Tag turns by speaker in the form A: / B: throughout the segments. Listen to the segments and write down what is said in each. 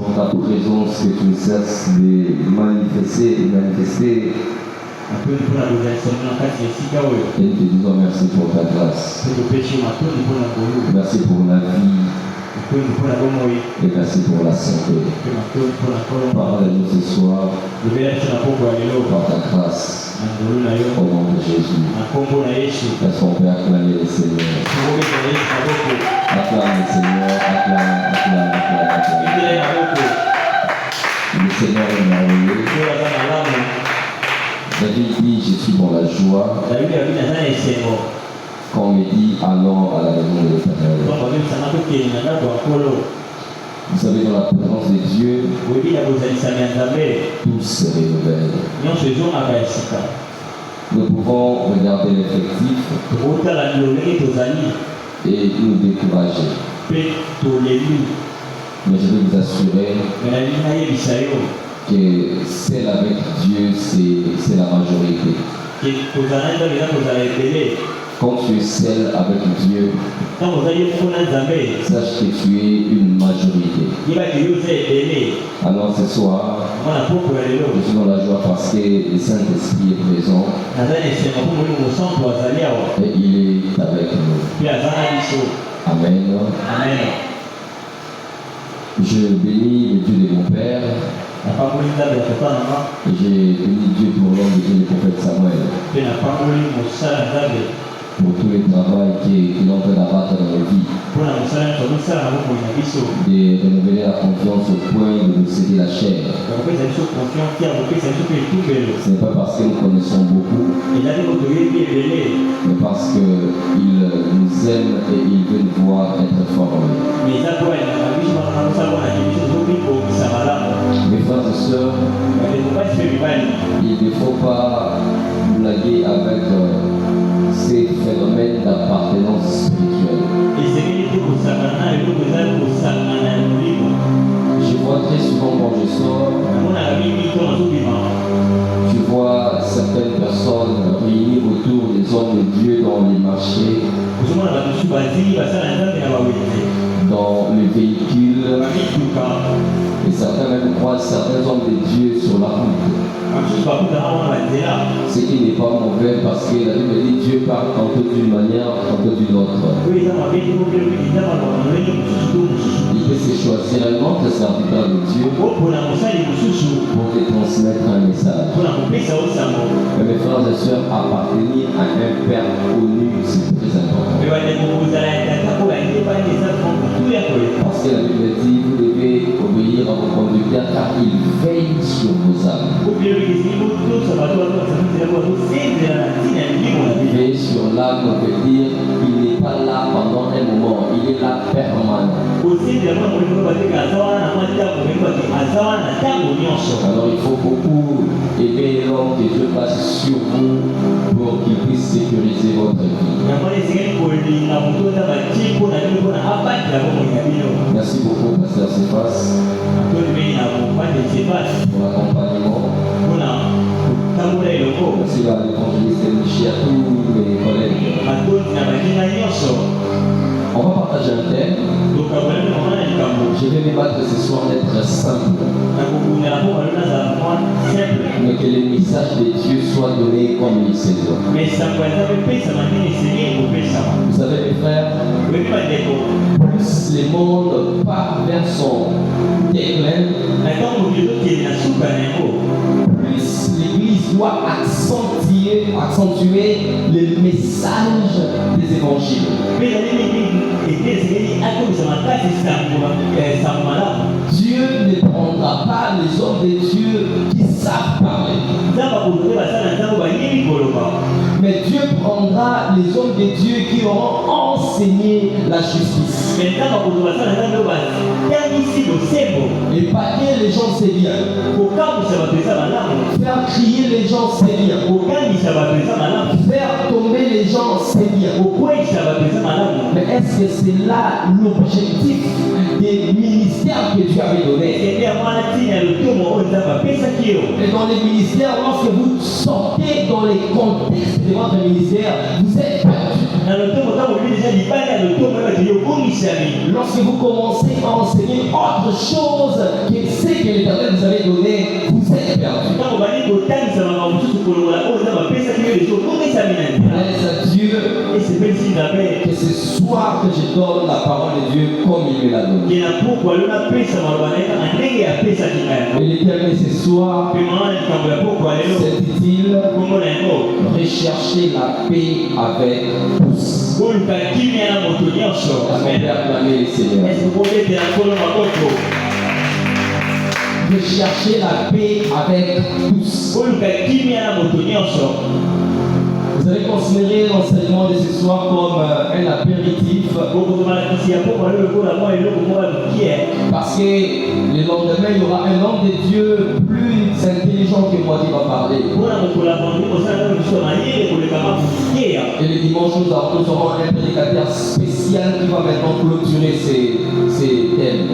A: pour ta présence que tu ne cesses de manifester. Et nous te disons merci pour ta grâce. Merci pour la vie. Et merci pour la santé. Parle-nous ce soir par ta grâce. Au nom de Jésus. Est-ce qu'on peut acclamer le Seigneur? Acclame le Seigneur, acclame. Le Seigneur est merveilleux. David dit, je suis dans la joie. Quand on me dit, allons à la maison de l'Éternel. Vous savez, dans la présence de Dieu, tout se renouvelle. Nous pouvons regarder l'effectif et nous décourager. Mais je veux vous assurer que celle avec Dieu, c'est la majorité. Quand tu es seul avec Dieu, sache que tu es une majorité. Alors ce soir, je suis dans la joie parce que le Saint-Esprit est présent et il est avec nous. Amen. Je bénis le Dieu de mon Père. Et j'ai béni Dieu pour l'homme de Dieu, le prophète Samuel. Pour tout le travail qu'il est en train d'abattre dans nos vies. De renouveler la confiance au point de nous céder la chair. Ce n'est pas parce que nous connaissons beaucoup, mais parce qu'il nous aime et il veut nous voir être formés. Mes frères et sœurs, il ne faut pas blaguer avec ces phénomènes d'appartenance spirituelle. Je vois très souvent quand je sors, je vois certaines personnes réunies autour des hommes de Dieu dans les marchés, dans les véhicules, et certains même croisent certains hommes de Dieu sur la route. Ce qui n'est pas mauvais parce que la Bible dit Dieu parle tantôt d'une manière, tantôt d'une autre. Il peut se choisir un autre serviteur de Dieu pour te transmettre un message. Mais mes frères et sœurs, appartenir à un Père connu, c'est très important. Parce que la Bible dit vous devez obéir à vos conducteurs car ils veillent sur vos âmes. Veiller sur l'âme veut dire qu'il n'est pas là pendant un moment, il est là permanent. Alors il faut beaucoup aimer l'homme que Dieu passe sur vous pour qu'il puisse sécuriser votre vie. Merci beaucoup, Pasteur Cephas, pour l'accompagnement. Merci à l'évangéliste Michi, à tous mes collègues. On va partager un thème. Je vais me battre ce soir d'être simple. Mais que le message de Dieu soit donné comme il se doit. Vous savez mes frères, plus le monde part vers son déclin, plus l'Église doit accentuer le message des évangiles. Dieu ne prendra pas les hommes de Dieu qui savent parler. Mais Dieu prendra les hommes de Dieu qui auront enseigné la justice. Et baquer les gens, c'est bien. Faire crier les gens, c'est bien. Faire tomber les gens, c'est bien. Mais est-ce que c'est là l'objectif des ministères que Dieu avait donné? Et dans les ministères, lorsque vous sortez dans les contextes de votre ministère, vous êtes perdu. Lorsque vous commencez à enseigner autre chose que
B: avez donné, vous êtes perdu. Laisse Dieu que ce soir que je donne la parole de Dieu comme il me l'a donné. Et l'Éternel ce soir, c'est dit-il, rechercher la paix avec tous. Acclamer le Seigneur. Rechercher la paix avec tous. Vous allez considérer l'enseignement de ce soir comme un apéritif. Parce que le lendemain, il y aura un homme de Dieu plus intelligent que moi qui va parler. Et le dimanche, nous aurons un prédicateur spécial qui va maintenant clôturer ces thèmes.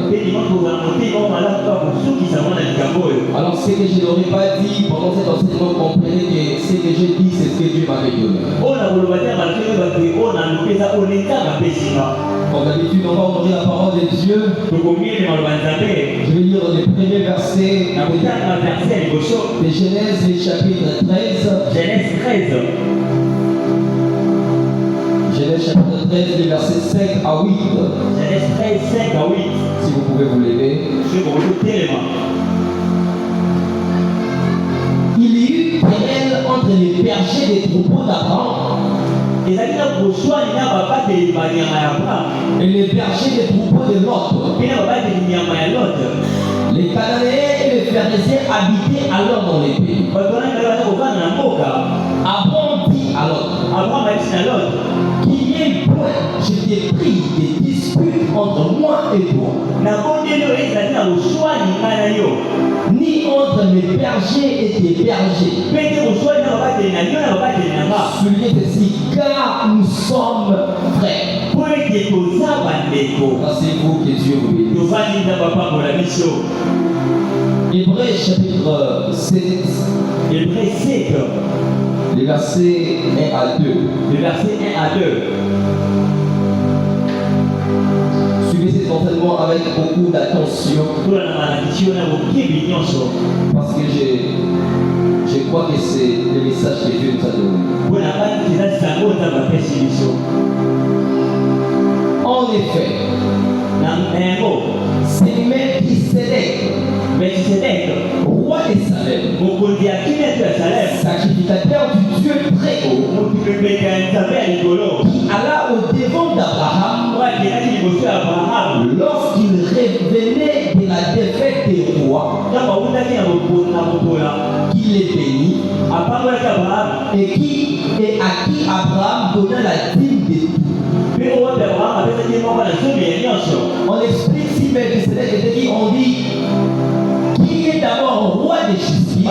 B: Alors, ce que je n'aurais pas dit pendant cet enseignement, comprenez que ce que j'ai dit, c'est ce que Dieu m'avait donné. Comme d'habitude, on va ouvrir la parole de Dieu. Je vais lire les premiers versets de Genèse, le chapitre 13.
A: Genèse 13.
B: Genèse chapitre 13, les versets 5 à 8.
A: Genèse 13, 5 à 8.
B: Si vous pouvez vous lever. Il y eut querelle entre les bergers des troupeaux d'Abraham et les bergers des troupeaux de Lot. Les Cananéens et les Phéréziens habitaient alors dans les pays. Abraham dit à Lot, qu'il n'y ait point, je t'ai pris des disputes entre moi et toi, ni entre mes bergers et tes bergers. Soulignez ceci, car nous sommes frères. Asseyez-vous, que Dieu vous bénisse. Hébreux chapitre 7.
A: Hébreux 7.
B: Les versets 1 à 2.
A: Les versets 1 à 2.
B: Suivez cet enseignement avec beaucoup d'attention. Parce que je crois que c'est le message que Dieu nous a donné. En effet, c'est Melchisédek, roi de Salem, sacrificateur du Dieu très haut, qui alla au devant d'Abraham lorsqu'il revenait de la défaite des rois, qui les bénit et à qui Abraham donna la dîme de tout. On explique si Melchisédek était dit, on dit qui est d'abord roi des justices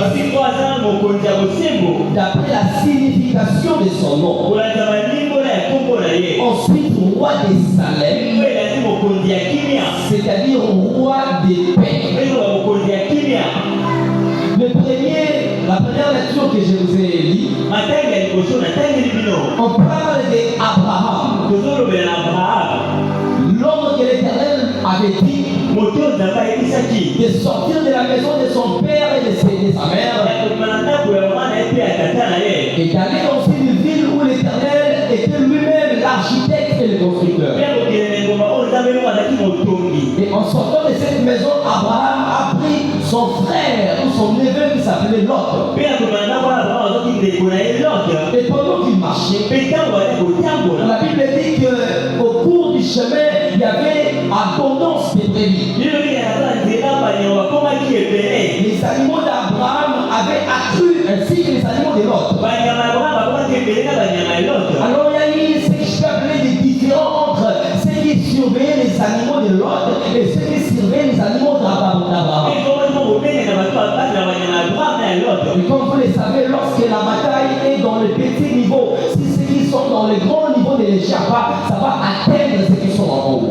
B: d'après la signification de son nom. Ensuite, roi des Salem, c'est-à-dire roi des paix. La première lecture que je vous ai lue, on parle d'Abraham, l'homme que l'Éternel avait dit de sortir de la maison de son père et de sa mère et d'aller dans une ville où l'Éternel était lui-même l'architecte et le constructeur. Et en sortant de cette maison, Abraham a pris son frère ou son neveu qui s'appelait Lot. Et pendant qu'il marchait, la Bible dit qu'au cours du chemin, il y avait abondance de brebis. Les animaux d'Abraham avaient accru ainsi que les animaux de Lot. Alors il y a eu ce que je peux appeler des différends entre ceux qui surveillaient les animaux de Lot et ceux qui surveillaient les animaux d'Abraham. Et comme vous le savez, lorsque la bataille est dans le petit niveau, si ceux qui sont dans le grand niveau de l'échappée, ça va atteindre ceux qui sont en haut.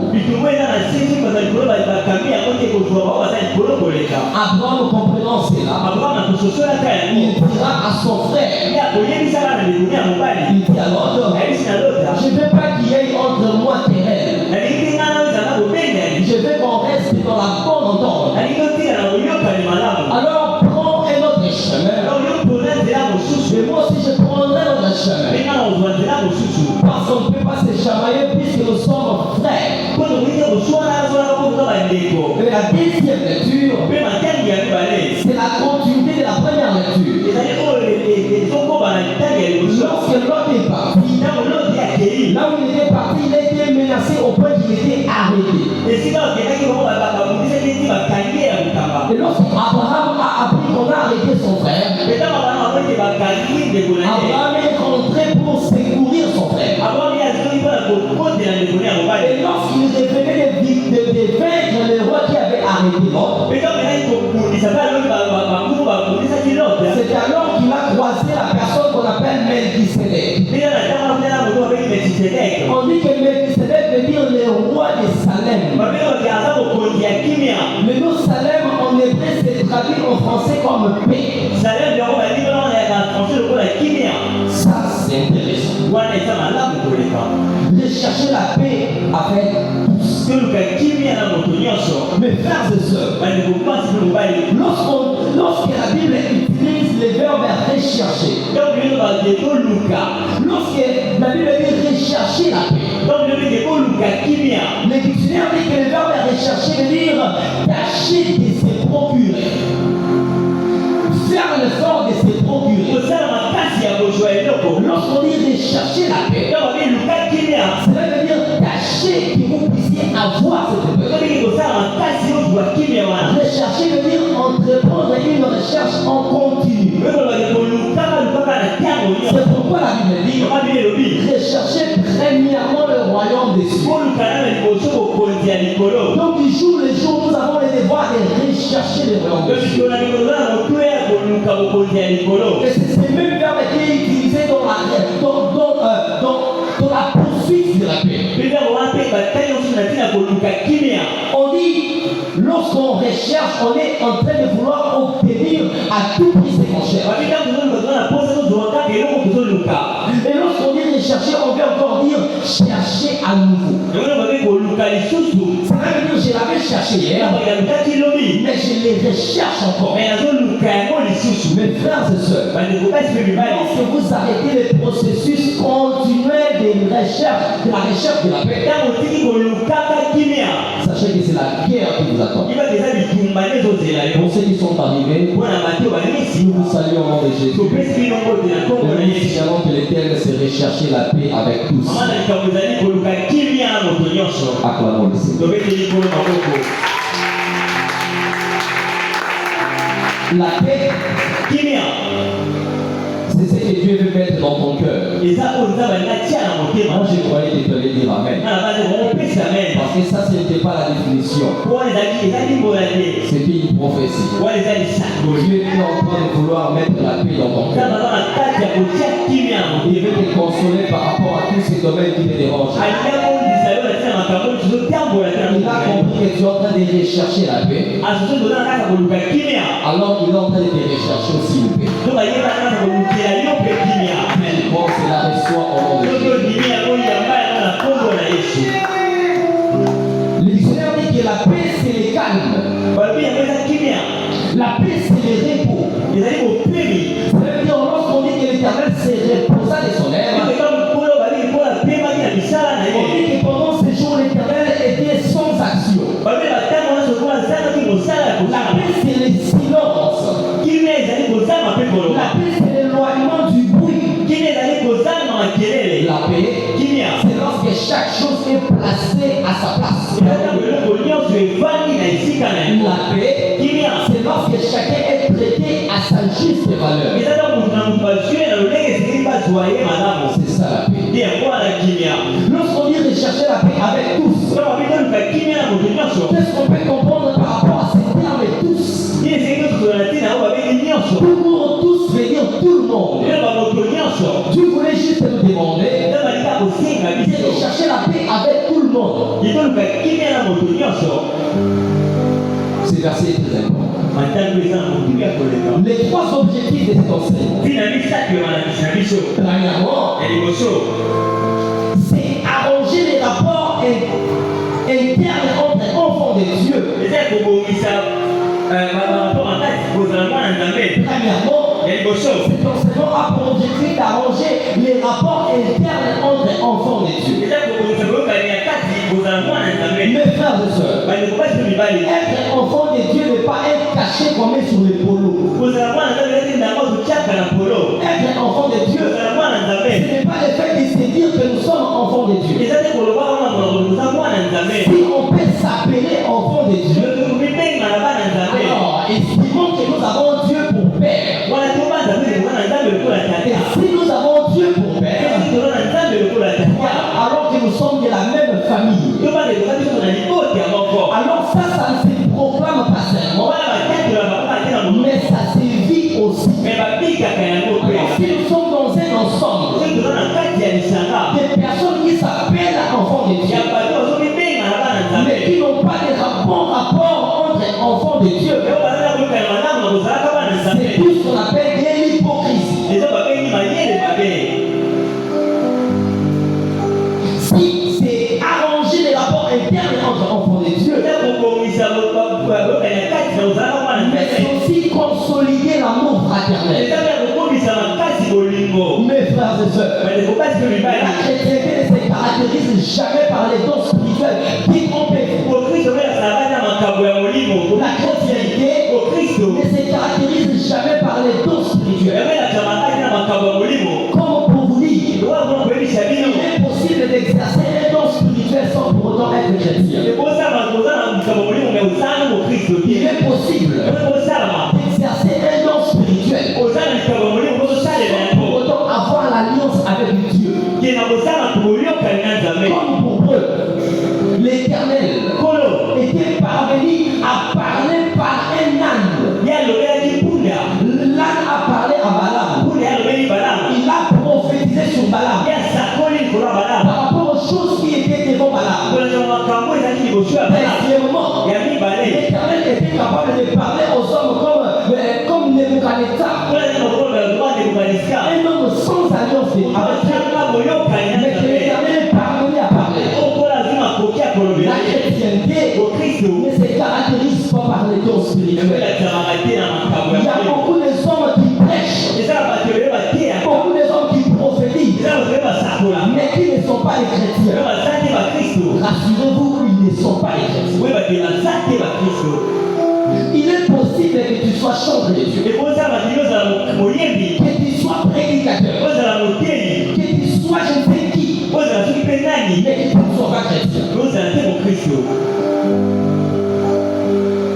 B: Abraham, comprenant cela, il dira à son frère, il dit à l'autre, je ne veux pas qu'il y ait entre moi querelle. Je veux qu'on reste dans la bonne entente. deuxième lecture, c'est la continuité de la première lecture. Lorsque Lot est parti, là où il était parti, il a été menacé au point qu'il était arrêté. Et lorsqu'Abraham a appris qu'on a arrêté son frère, Abraham est rentré pour secourir son frère. Et lorsqu'il revenait de vaincre le roi qui avait arrêté Lot, c'est alors qu'il a croisé la personne qu'on appelle Melchisedec. On dit que Melchisedec veut dire le roi de Salem. Le mot Salem en hébreu se traduit en français comme paix. Ça c'est intéressant. De chercher la paix avec tous. Mes frères et sœurs, lorsque la Bible utilise le verbe rechercher, lorsque la Bible dit rechercher la paix, le dictionnaire dit que le verbe rechercher veut dire tâcher de se procurer, faire l'effort de se procurer. Lorsqu'on dit rechercher la paix, cela veut dire tâcher que vous puissiez avoir cette paix. Rechercher veut dire entreprendre une recherche en continu. C'est pourquoi la Bible dit rechercher premièrement le royaume des cieux. Donc du jour le jour, nous avons le devoir de rechercher le royaume des cieux. Et c'est ce même verbe qui est utilisé dans la poursuite de la paix. On dit, lorsqu'on recherche, on est en train de vouloir obtenir à tout prix ses recherches. Et lorsqu'on dit rechercher, on veut encore dire chercher à nouveau. Ça veut dire je l'avais cherché hier, mais je les recherche encore. Mes frères et sœurs, lorsque vous arrêtez le processus continuel de la recherche de la paix, sachez que c'est la guerre qui vous attend. Pour ceux qui sont arrivés, nous vous saluons au nom de Jésus. Et nous espérons que l'Éternel sait rechercher la paix avec tous. Acclamons le Seigneur. La paix, c'est ce que Dieu veut mettre dans ton cœur. Moi je croyais que tu allais dire Amen. Parce que ça, ce n'était pas la définition. C'était une prophétie. Dieu est en train de vouloir mettre la paix dans ton cœur. Il veut te consoler par rapport à tous ces domaines qui te dérangent. Il a compris que tu es en train de rechercher la paix. Alors il est en train de te rechercher aussi une paix. Bon, c'est la reçoit au nom de Jésus. Le dictionnaire dit que la paix c'est le calme. La paix c'est le repos. Ça veut dire lorsqu'on dit que l'Éternel s'est reposa de son œuvre, on dit que pendant ces jours l'Éternel était sans action. La paix c'est le silence. La paix c'est l'éloignement du bruit. La paix, c'est lorsque chaque chose est placée à sa place. La paix, c'est lorsque chacun est traité à sa juste valeur. C'est ça la paix. Lorsqu'on dit rechercher la paix avec tous, qu'est-ce qu'on peut comprendre par rapport à ces termes tous? Pour tous veut dire tout le monde. Tu voulais juste nous demander de chercher la paix avec tout le monde. C'est verset très important. Les trois objectifs de cet enseignement. Premièrement, c'est arranger les rapports internes entre enfants de Dieu. Premièrement, cet enseignement a pour objectif d'arranger les rapports internes entre enfants de Dieu. Mes frères et sœurs, être enfant enfant de Dieu n'est pas être caché qu'on met sur les polos. Être enfant de Dieu, ce n'est pas le fait de se dire que nous sommes enfants de Dieu. Si on peut s'appeler enfant de Dieu, alors estimons que nous avons Dieu pour Père. Et si nous avons Dieu pour Père, alors que nous sommes de la même famille, alors ça ne se proclame pas seulement, mais ça se vit aussi. Alors, si nous sommes dans un ensemble des personnes qui s'appellent enfants de Dieu, mais qui n'ont pas de rapport entre enfants de Dieu, c'est tout ce qu'on appelle de l'hypocrisie. Si c'est arranger les rapports internes entre enfants de Dieu, mais c'est aussi consolider l'amour fraternel. Mes frères et sœurs, la chrétienté ne se caractérise jamais par les dons spirituels qui trompent. La chrétienté ne se caractérise jamais par les dons spirituels. Comme pour vous dire, il est possible d'exercer un don spirituel sans pour autant être chrétien. Il est possible d'exercer un don spirituel sans pour autant avoir l'alliance avec Dieu. Comme pour eux, l'Éternel était parvenu à parler par un âne. L'âne a parlé à Balaam. Il a prophétisé sur Balaam par rapport aux choses qui étaient devant Balaam. Deuxièmement, l'Éternel était capable de parler aux hommes comme Nebuchadnezzar, un homme sans alliance avec Dieu, mais que l'Éternel est parvenu à parler. La chrétienté ne se caractérise pas par les dons spirituels. Il y a beaucoup d'hommes qui prêchent, beaucoup d'hommes qui prophétisent, mais qui ne sont pas les chrétiens. Rassurez-vous, ils ne sont pas les chrétiens. Il est possible que tu sois chanteur de Dieu, que tu sois prédicateur, que tu sois je ne sais qui, mais que tu ne sois pas chrétien.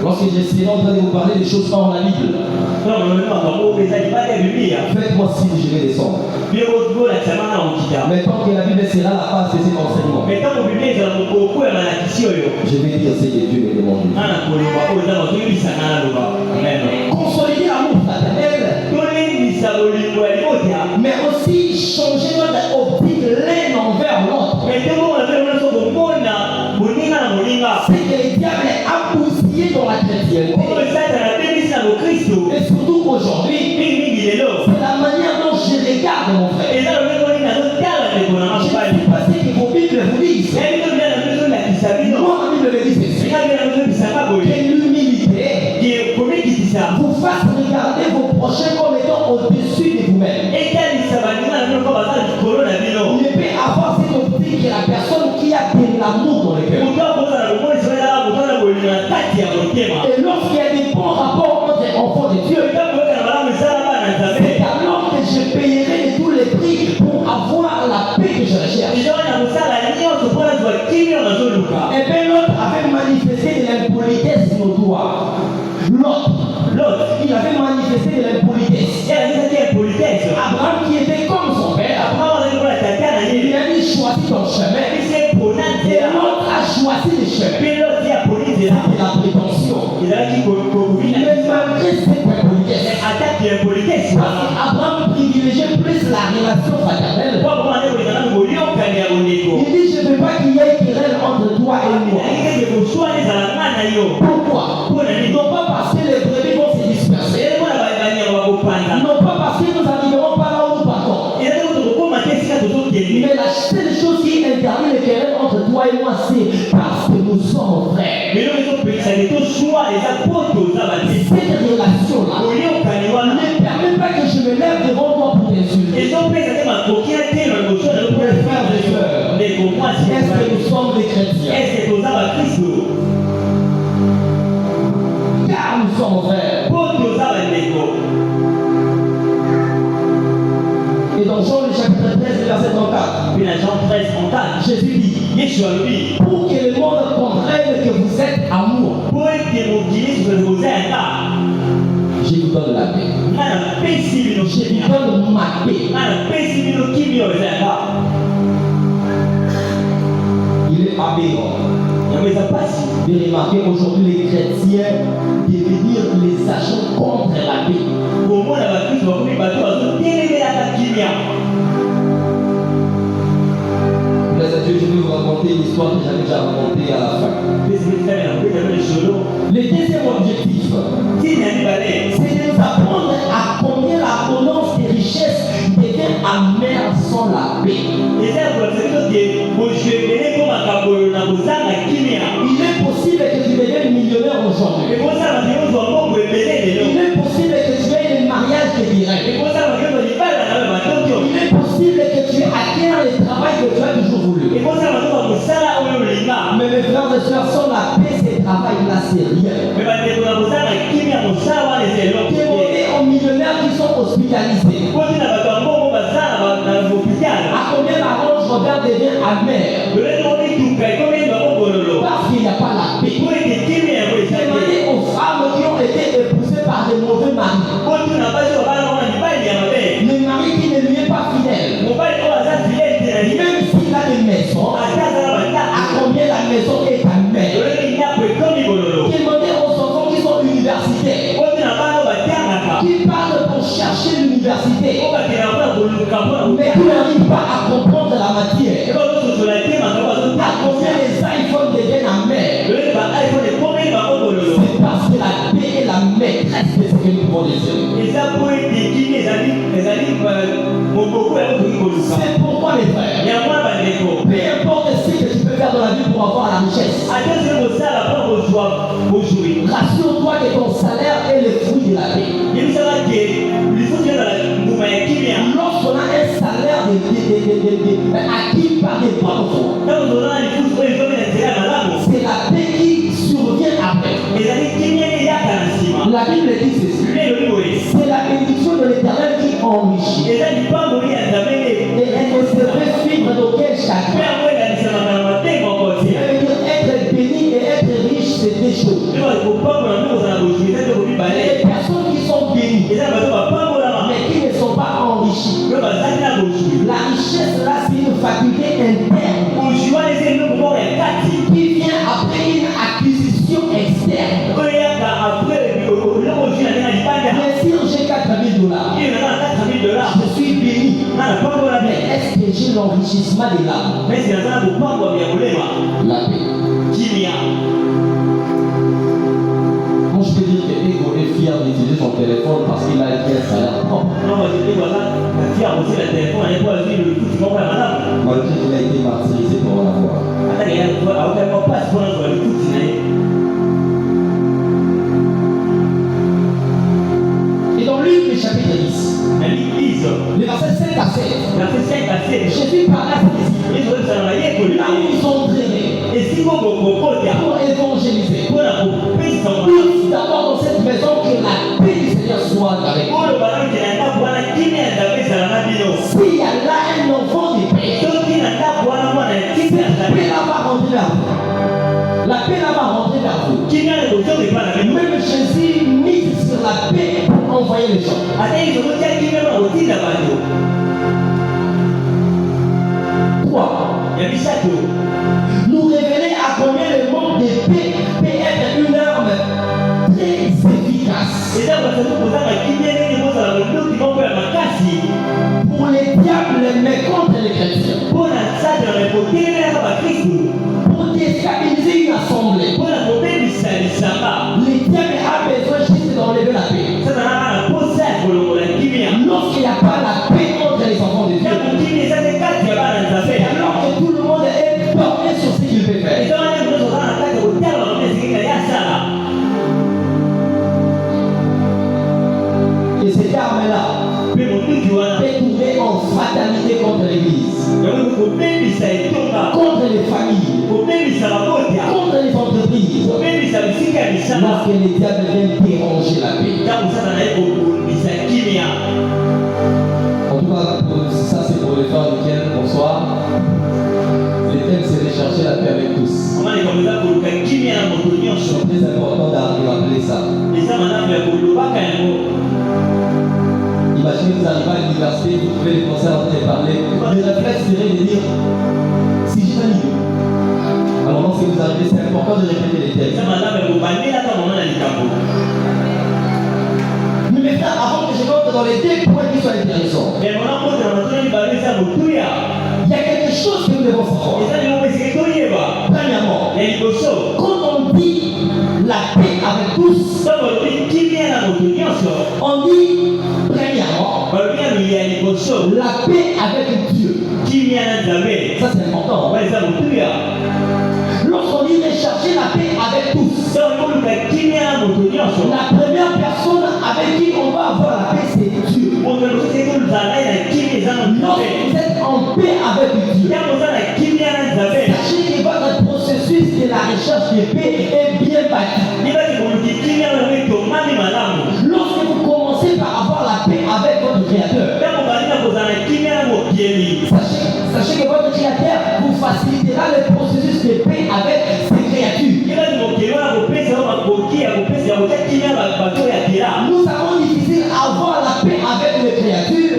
B: Lorsque j'essaierai en train de vous parler des choses pas dans la Bible, faites-moi signe, je vais descendre. Mais tant que la Bible sera la base de cet enseignement, je vais dire ce que Dieu me demande. Consolider l'amour fraternel, mais aussi changer notre optique l'un envers l'autre. C'est que le diable a bousillé dans la chrétienté. Et surtout aujourd'hui, c'est la manière dont je regarde mon frère. Je suis passé que vos Bibles vous disent. Moi, ma Bible me dit ceci. Que l'humilité vous fasse regarder vos prochains comme étant au-dessus de vous-même. Il ne peut avoir cette optique que la personne qui a de l'amour dans le cœur. Et lorsqu'il y a des bons rapports entre enfants de Dieu, c'est alors que je payerai de tous les prix pour avoir la paix que je recherche. Et bien l'autre avait manifesté de l'impolitesse notoire. L'autre, il avait manifesté de l'impolitesse. Abraham qui était comme son père, il a dit choisis ton chemin. Et l'autre a choisi le chemin. C'était la prétention. Mais malgré cette impolitesse, Abraham privilégiait plus la relation fraternelle. Il dit je ne veux pas qu'il y ait querelle entre toi et moi. Pourquoi? Non pas parce que les brebis vont se disperser, non pas parce que nous n'arriverons pas là où nous partons, mais la seule chose qui interdit les querelles entre toi et moi, c'est parce que nous sommes frères. Cette relation-là ne permet pas que je me lève devant toi pour t'insulter. Mes frères et sœurs, est-ce que nous sommes des chrétiens? soeur, mon frère. Et dans Jean le chapitre 13, verset 34, Jésus dit, pour que le monde comprenne que vous êtes amour, je vous donne la paix. Je vous donne ma paix. Il est aberrant de remarquer aujourd'hui les chrétiens devenir les agents contre la paix. Grâce à Dieu, je vais vous raconter une histoire que j'avais déjà racontée à la fin. Le deuxième objectif, c'est de nous apprendre à combien l'abondance des richesses devient amère sans la paix. Il est possible que tu deviennes millionnaire aujourd'hui. Il est possible que tu aies un mariage de direct. Il est possible que tu acquières le travail que tu as toujours voulu. Mais mes frères et sœurs, sans la paix, ce travail-là, c'est rien. Demandez aux millionnaires qui sont hospitalisés. À combien la ronge regard devient amère? Parce qu'il n'y a pas la paix. Demandez aux femmes qui ont été épousées par des mauvais maris. Le mari qui ne lui est pas fidèle. Même s'il a une maison, à combien la maison est amère? Demandez aux enfants qui sont universitaires, qui parlent pour chercher l'université, mais qui n'arrivent pas à comprendre la matière. À combien les iPhones deviennent amers? C'est parce que la paix est la maîtresse de ce que nous pouvons désirer. C'est pourquoi mes frères, peu importe ce que tu peux faire dans la vie pour avoir la richesse, rassure-toi que ton salaire est le fruit de la paix. Lorsqu'on a un salaire acquis par des bonnes voies, c'est la paix qui survient après. La Bible dit ceci. C'est la bénédiction de l'Éternel qui enrichit. Et elle ne se fait suivre d'aucun chagrin. Être béni et être riche, c'est des choses. Les personnes qui sont bénies, mais qui ne sont pas enrichies. La richesse là, c'est une faculté interne qui vient après une acquisition externe. Bien sûr, j'ai 4 000 $. Je suis béni. Mais est-ce que j'ai l'enrichissement de l'âme? La paix. Moi, je peux dire que Ego est fier d'utiliser son téléphone parce qu'il a été un salaire propre. Malgré qu'il a été martyrisé pour l'avoir. Et dans Luc, le chapitre 10, les versets 5 à 7, Jésus parla à ses disciples là où ils sont traînés pour évangéliser. Tous d'abord dans cette maison que la paix du Seigneur soit avec vous. S'il y a là un enfant de paix, cette paix là va rentrer vers vous. La paix là va rentrer vers vous. Même Jésus mise sur la paix pour envoyer les gens. Trois. Nous révéler à combien le manque de paix peut être une arme très efficace pour les diables, mais contre les chrétiens, pour déstabiliser une assemblée. Les diables ont besoin juste d'enlever la paix. Lorsqu'il n'y a pas la paix entre les enfants de Dieu, c'est alors que tout le monde est porté sur ce qu'il peut faire. Et cette arme-là peut trouver en fatalité contre l'Église, contre les familles, contre les entreprises. Lorsque les diables viennent déranger vous arrivez à l'université, vous trouvez les conseils en train de parler, le réflexe serait de dire si j'ai pas l'idée. Alors lorsque vous arrivez, c'est important de répéter les textes. Mais maintenant, avant que je rentre dans les deux points qui sont intéressants, il y a quelque chose que nous devons savoir. Premièrement, quand on dit la paix avec tous, on dit premièrement la paix avec Dieu. Ça c'est important. Lorsqu'on dit de chercher la paix avec tous, la première personne avec qui on va avoir la paix c'est Dieu. Lorsque vous êtes en paix avec Dieu, sachez que votre processus de la recherche de paix est bien bâti. Lorsque vous commencez par avoir la paix avec votre Créateur, sachez que votre Créateur vous facilitera le processus de paix avec ses créatures. Nous avons difficile à avoir la paix avec les créatures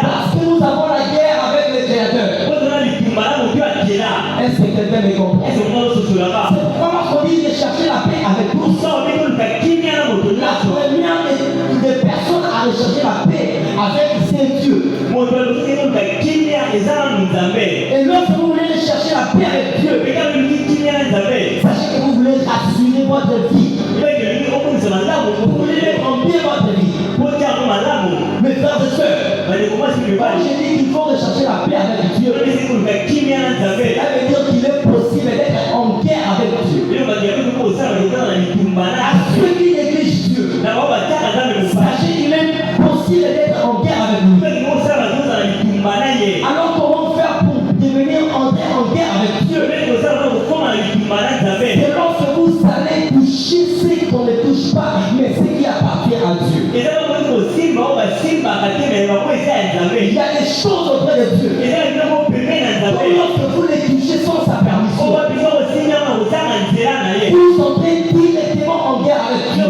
B: parce que nous avons la guerre avec les créateurs. Est-ce que quelqu'un me comprend? C'est pourquoi lorsqu'on dit de chercher la paix avec tous, la première des personnes à rechercher la paix avec c'est Dieu. Et lorsque vous voulez chercher la paix avec Dieu, sachez que vous voulez assurer votre vie. Vous voulez mettre en bien votre vie. Mes frères et sœurs, quand j'ai dit qu'il faut rechercher la paix avec Dieu, ça veut dire qu'il est possible d'être en guerre avec Dieu. À ceux qui négligent Dieu, sachez qu'il est possible d'être en guerre avec lui. Alors comment faire pour devenir entrer en guerre avec Dieu? C'est lorsque vous allez toucher ce qu'on ne touche pas, mais ce qui appartient à Dieu. Il y a des choses auprès de Dieu. Donc lorsque vous les touchez sans sa permission, vous entrez directement en guerre avec Dieu.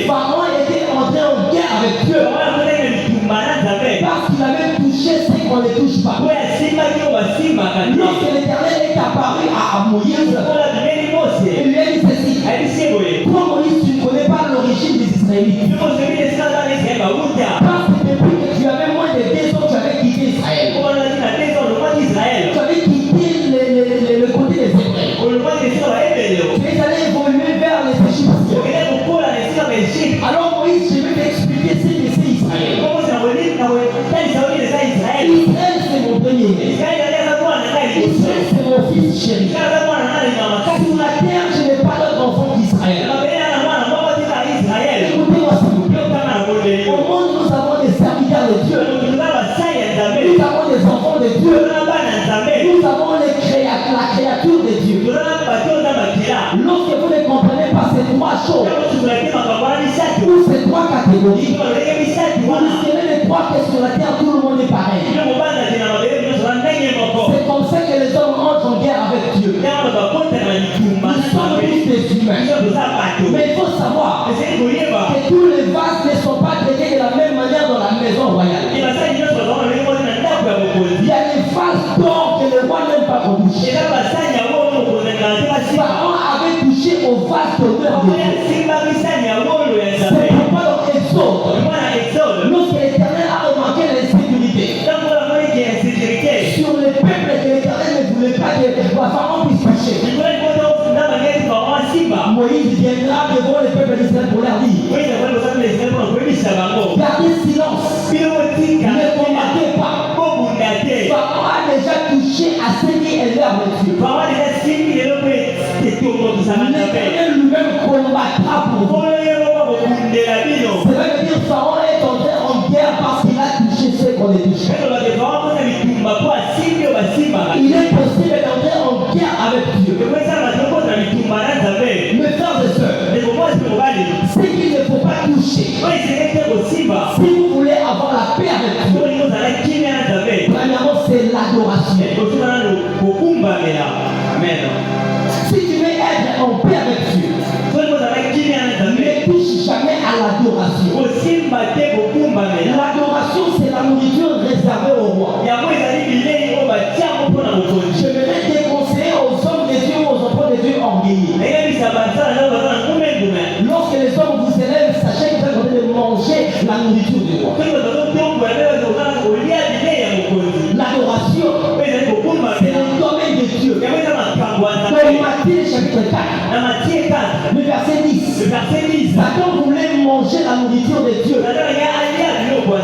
B: Pharaon était entré en guerre avec Dieu parce qu'il avait touché ce qu'on ne touche pas. Lorsque l'Éternel est apparu à Moïse, il lui a dit ceci: toi Moïse, tu ne connais pas l'origine des Israélites. Parce que depuis que tu avais moins de 2 ans, tu avais quitté Israël. Tu avais quitté le côté des Hébreux. Tu es allé évoluer vers les Égyptiens. Alors Moïse, je vais t'expliquer ce que c'est Israël. Israël, c'est mon premier. Israël, c'est mon fils chéri. Sur la terre, je n'ai pas d'autre enfant qu'Israël. Écoutez-moi s'il vous plaît. Au monde, nous avons des serviteurs de Dieu. Nous avons des enfants de Dieu. Nous avons la créature de Dieu. Lorsque vous ne comprenez pas ces 3 choses, ou ces 3 catégories, vous risquerez de croire que sur la terre, tout le monde est pareil. C'est comme ça que les hommes entrent en guerre avec Dieu. Nous sommes tous des humains. Mais il faut savoir que tous les vases ne sont pas traités de la même manière dans la maison royale. Il y a des vases d'or que le roi n'aime pas qu'on touche. Pharaon avait touché au vase d'honneur de Dieu. C'est pourquoi dans Exode, lorsque l'Éternel a remarqué l'insécurité sur les peuples que l'Éternel ne voulait pas que Pharaon puisse toucher, Moïse viendra devant les peuples d'Israël pour leur dire: gardez silence, ne combattez pas. Pharaon a déjà touché à ce qui est l'œuvre de Dieu. L'Éternel lui-même combattra pour vous. Ça veut dire que Pharaon est entré en guerre parce qu'il a touché ce qu'on ne touche pas. Il est possible d'entrer en guerre avec Dieu. Mes frères et sœurs, ce qu'il ne faut pas toucher, si vous voulez avoir la paix avec Dieu, premièrement c'est l'adoration.
A: Amen.
B: Si tu veux être en paix avec Dieu, ne Lorsque les hommes vous élèvent, sachez que vous êtes en train de manger la nourriture du roi. L'adoration, c'est le domaine de Dieu. Dans Matthieu chapitre 4, le verset 10. Satan voulait manger la nourriture de Dieu.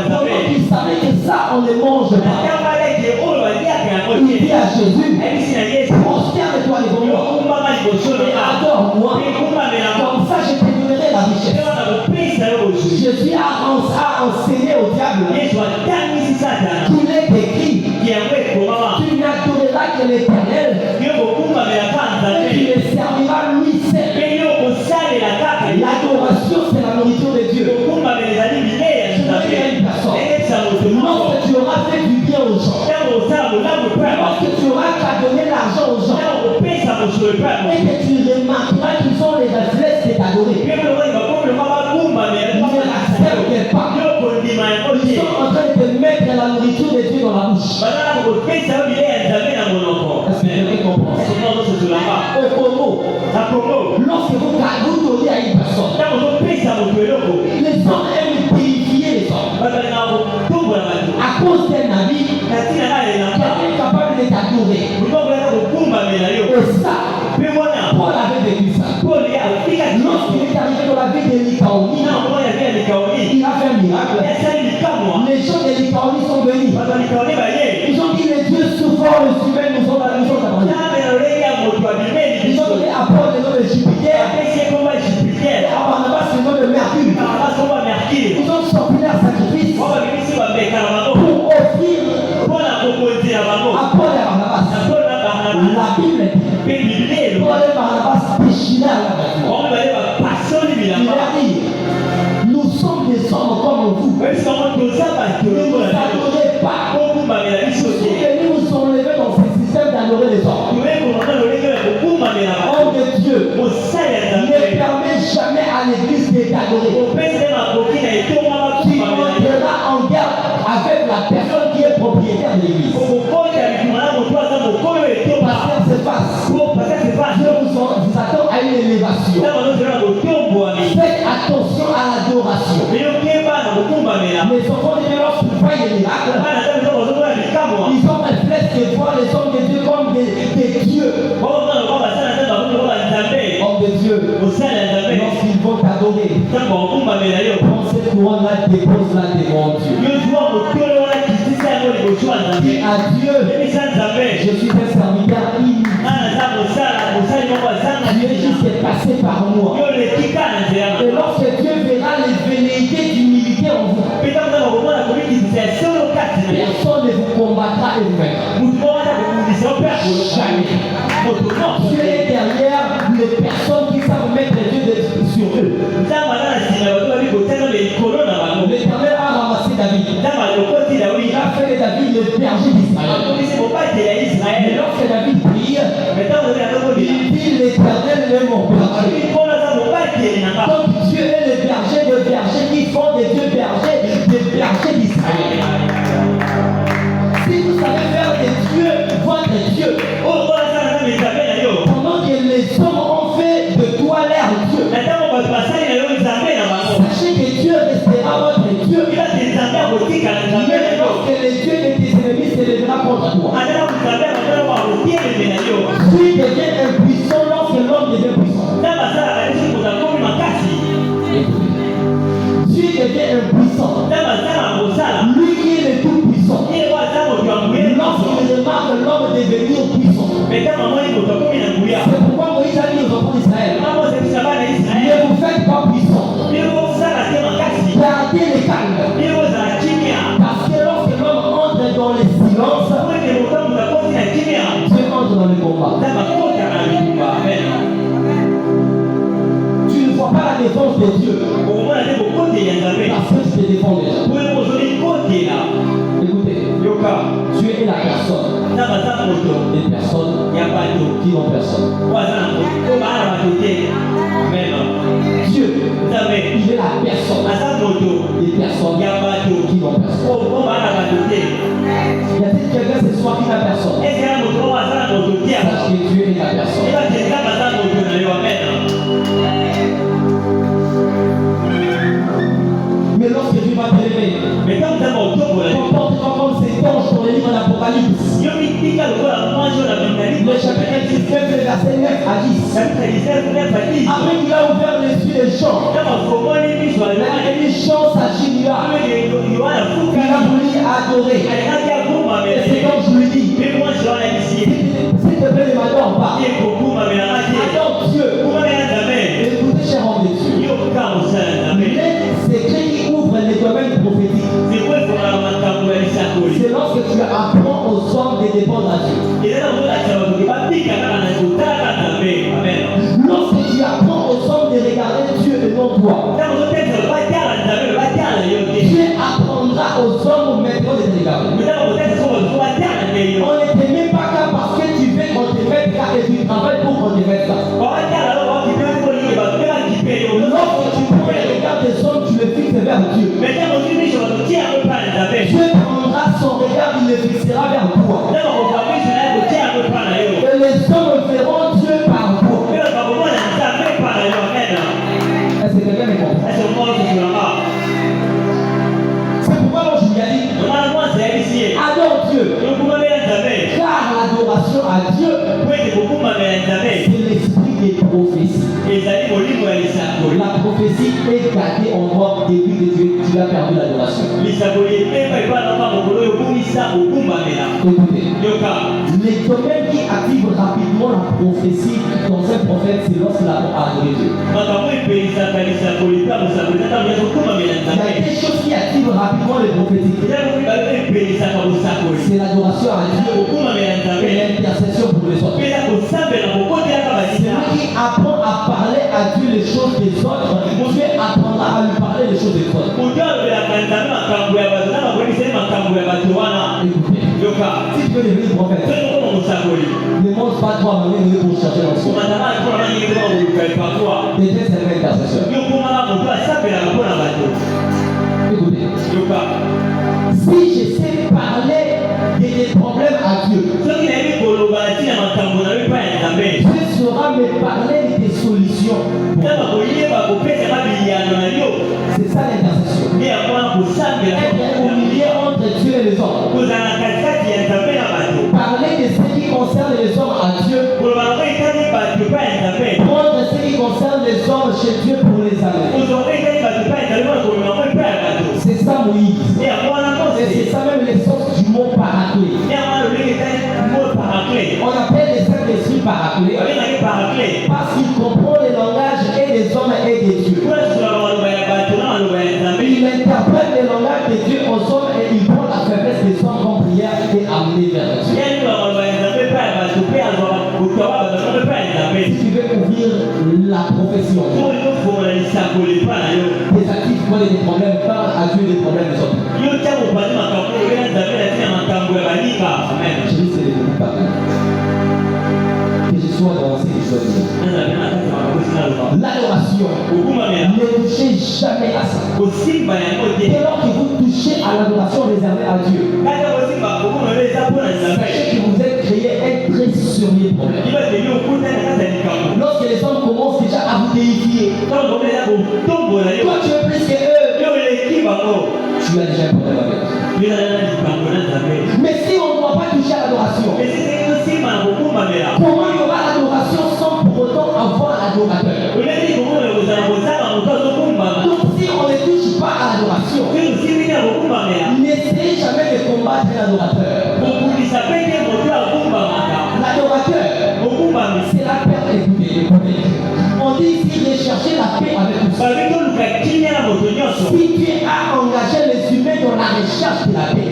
B: Donc il savait que ça, on ne mange pas. Il dit à Jésus, prosterne-toi devant moi et adore-moi. Comme ça, je te donnerai la richesse. Jésus a enseigné au diable qu'il est écrit, tu n'adoreras que l'Éternel et tu le serviras lui seul. L'adoration, c'est la nourriture de Dieu. Je veux dire une personne, lorsque tu auras fait du bien aux gens, lorsque tu auras qu'à donner l'argent aux gens, et que tu remarqueras qu'ils ont les réflexes de t'adorer, ne l'acceptent pas. Ils sont en train de mettre la nourriture de Dieu dans la bouche. Est-ce que vous comprenez? Au Congo, lorsque vous donnez à une personne, les hommes aiment purifier les hommes. À cause d'un ami, quelqu'un est capable de t'adorer. Et ça, Paul avait vécu ça. Lorsqu'il est arrivé dans la ville de Lycaonie, il a fait un miracle. Les gens de Lycaonie sont venus. Ils ont dit les dieux souffrants, les humains nous ont abandonnés. Ils ont donné à Paul le nom de Jupiter. À Barnabas le nom de Mercure. Ils ont sorti leur sacrifice pour offrir à Paul et à Barnabas. La Bible dit Paul et Barnabas déchirèrent leur vêtement. Il a dit, nous sommes des hommes comme vous. Ne nous adorez pas. Et nous nous sommes levés dans ce système d'adorer les hommes. Homme de Dieu, ne permet jamais à l'église de t'adorer. Tu entreras en guerre avec la personne qui est propriétaire de l'église. Pasteur se passe. Dieu vous attend à une élévation. Faites attention à l'adoration. Les enfants de Dieu, lorsqu'ils voient les miracles, ils ont réflexe de voir les hommes de Dieu comme des dieux. Hommes de Dieu, lorsqu'ils vont t'adorer, prends cette couronne-là, dépose-la devant Dieu. Dis à Dieu, je suis un serviteur Dieu juste passé par moi. Et lorsque Dieu verra les velléités d'humilité en vous, personne ne vous combattra et vous vaincra. Jamais. Dieu est derrière les personnes qui savent mettre Dieu sur eux. L'Éternel a ramassé David. Il a fait de David le berger d'Israël. Et lorsque David prie, il dit l'Éternel est mon berger. Donc Dieu est le berger de bergers qui font des dieux bergers, des bergers d'Israël. Si vous savez faire des dieux, votre Dieu, pendant que les hommes ont fait de toi leur Dieu, sachez que Dieu restera votre Dieu. Mais lorsque les dieux de tes ennemis se lèvera contre toi, tu deviens impuissant lorsque l'homme devient puissant. Tu deviens impuissant. Lui qui est le tout puissant, lorsqu'il remarque l'homme devenir puissant, c'est pourquoi Moïse a dit aux enfants d'Israël, ne vous faites pas puissant, gardez le calme, parce que lorsque l'homme entre dans le silence, Dieu entre dans le combat. Tu ne vois pas la défense de Dieu, parce que tu te défends déjà. Écoutez, Dieu est la personne. Des personnes qui n'ont personne. Dieu, il est la personne. Des personnes qui n'ont personne. Y a-t-il quelqu'un ce soir qui n'a personne? Sache que Dieu est la personne. à 10. Après qu'il a ouvert les yeux des gens, il a une chance à Jéhovah. Il a voulu adorer. Et c'est comme je lui dis, s'il te plaît, ne m'adore pas. Adore Dieu. Écoutez, cher homme de Dieu, les secrets qui ouvrent les domaines prophétiques, c'est lorsque tu apprends aux hommes de dépendre à Dieu. Lorsque tu apprends aux hommes de regarder Dieu et non toi. Dieu apprendra aux hommes maintenant de te regarder. On ne te met pas là parce que tu veux qu'on te mette là et tu travailles pour qu'on te mette là. Lorsque tu prends le regard des hommes, tu le fixes vers Dieu. Dieu prendra son regard, il le fixera vers toi. Et les hommes verront Dieu par toi. Est-ce que quelqu'un me comprend? C'est pourquoi moi je lui ai dit, adore Dieu. Car l'adoration à Dieu, c'est l'esprit des prophéties. La prophétie est gâtée en toi depuis que tu as perdu l'adoration. Écoutez, les domaines qui activent rapidement la prophétie dans un prophète, c'est lorsqu'il a adoré Dieu. Il y a des choses qui activent rapidement les prophétiques. C'est l'adoration à Dieu et l'intercession pour les autres. C'est lui qui apprend à parler à Dieu les choses des autres. Dieu apprendra à lui parler les choses des autres. Écoutez, si tu veux devenir prophète, ne montre pas toi même pour chercher l'onction. Déjà c'est un intercesseur. Écoutez, si je sais parler des problèmes à Dieu, Dieu saura me parler des solutions. C'est ça l'intercession. Être au milieu entre Dieu et les hommes. Parler de ce qui concerne les hommes à Dieu. Prendre ce qui concerne les hommes chez Dieu pour les amener. C'est ça Moïse. Et c'est ça même l'essence du mot paraclet. On appelle les Saint-Esprit paraclet parce qu'il comprend les langages et des hommes et des dieux. Il interprète les langages des dieux aux hommes et il prend la faiblesse des hommes comme prière et amener vers Dieu. Si tu veux ouvrir la prophétie, désactive-toi des problèmes, parle à Dieu des problèmes des autres. Je dis c'est les beaucoup partout. Que je sois dans ce que je dois dire. L'adoration, ne touchez jamais à ça. Dès lors que vous touchez à l'adoration réservée à Dieu, sachez que vous êtes créé un très sérieux problème. Lorsque les hommes commencent déjà à vous déifier, toi tu es plus que eux, tu as déjà un problème avec eux. Mais si on ne doit pas toucher à l'adoration, comment il y aura l'adoration sans pour autant avoir l'adorateur? Donc si on ne touche pas à l'adoration, n'essayez jamais de combattre l'adorateur. L'adorateur, c'est la paix. Écoutez, on dit ici de chercher la paix avec tous. Si Dieu a engagé les humains dans la recherche de la paix,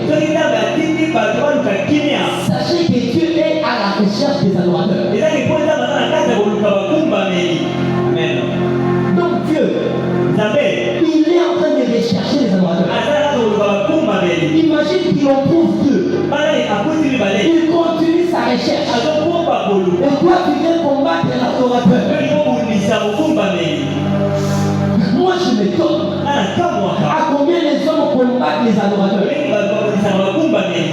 B: sachez que Dieu est à la recherche des adorateurs. Donc Dieu, il est en train de rechercher les adorateurs. Imagine qu'il en trouve deux. Il continue sa recherche. Et toi tu viens combattre l'adorateur. Moi je m'étonne. À combien les hommes combattent les adorateurs?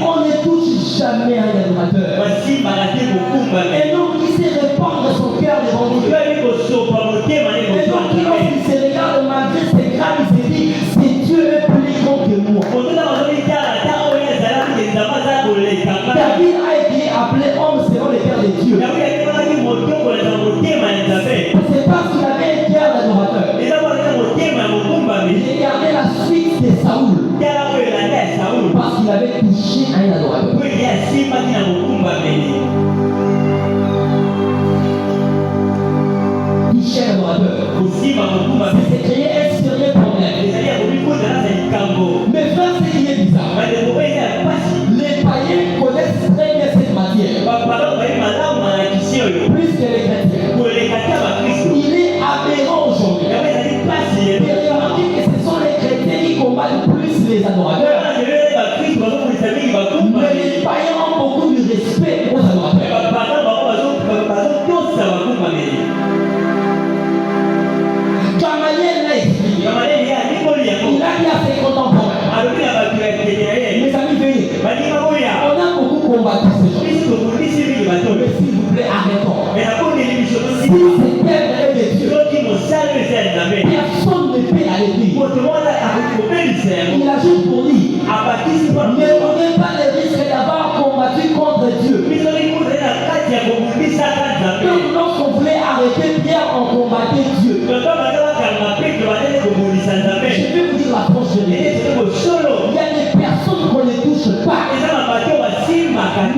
B: On ne touche jamais un adorateur. Et donc il se répand dans son cœur devant Dieu. Et donc il se regarde malgré ses crânes, il se dit, si Dieu est plus grand que moi. David a été appelé homme selon les cœurs de Dieu. adorateurs. C'est créer un sérieux problème. Mais frère, c'est qui est bizarre. Les païens connaissent très bien cette matière. Plus que les chrétiens. Il est aberrant aujourd'hui. Et remarquez que ce sont les chrétiens qui combattent plus les adorateurs. Mais les païens ont beaucoup de respect aux adorateurs. Gamaliel l'a expliqué. Il a dit à ses contemporains. Mes amis, venez. On a beaucoup combattu ces gens. Mais s'il vous plaît, arrêtons. Si c'est bien vrai de Dieu, personne ne peut aller dire. Il a juste pour dire, ne prenez pas le risque d'avoir combattu contre Dieu. Donc lorsqu'on voulait arrêter Pierre, on combattait Dieu. Je vais vous dire la franche vérité. Il y a des personnes qu'on ne touche pas.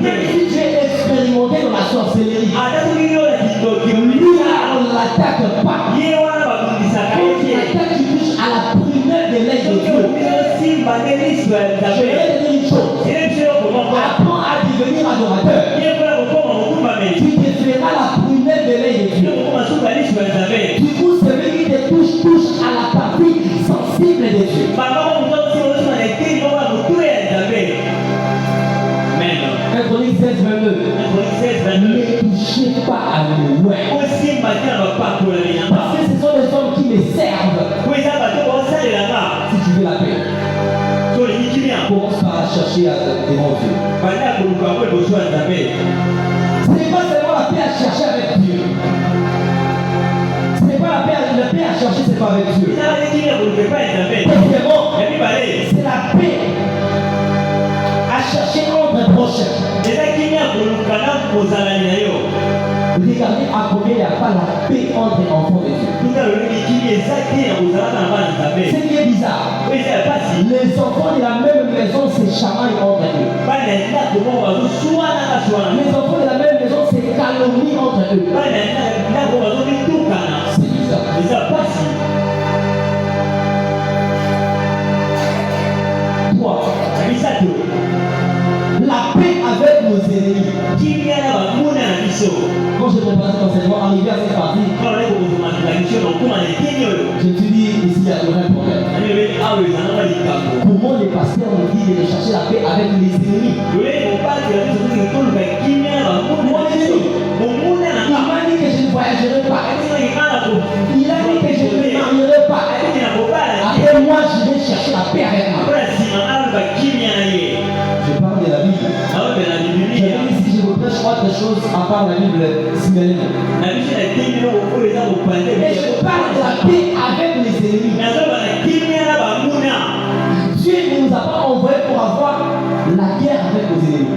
B: Même si tu es expérimenté dans la sorcellerie, lui là, on ne l'attaque pas. Quand tu l'attaques, tu touches à la prunelle de l'œil de Dieu. Je vais te dire une chose. Apprends à devenir adorateur. Tu te feras la prunelle de l'œil de Dieu. Du coup, celui qui te touche à la partie sensible de Dieu. 1 Chronique 16, 22. Ne touchez pas à mes ouais. Parce que ce sont des hommes qui me servent. Si tu veux la paix, commence par chercher à devant Dieu. Ce n'est pas seulement la paix à chercher avec Dieu. Ce n'est pas la paix à chercher, c'est pas avec Dieu. Deuxièmement, c'est la paix à chercher entre prochains. Regardez à combien il n'y a pas la paix entre enfants de Dieu. Ce qui est bizarre, les enfants de la même maison se chamaillent entre eux. Les enfants de la même maison se calomnient entre eux. C'est bizarre. 3. La paix avec nos ennemis. Quand je prépare cet enseignement, arrivé à cette partie, je me suis dit, ici il y a un problème. Comment les pasteurs nous disent de chercher la paix avec les ennemis? Mon ennemi, il m'a dit que je ne voyagerai pas. Il a dit que je ne me marierai pas. Après moi, je vais chercher la paix avec moi. Je parle de la Bible. Si je vous prêche autre chose à part la Bible, signalez-moi. Et je parle de la paix avec les ennemis. Dieu ne nous a pas envoyés pour avoir la guerre avec nos ennemis.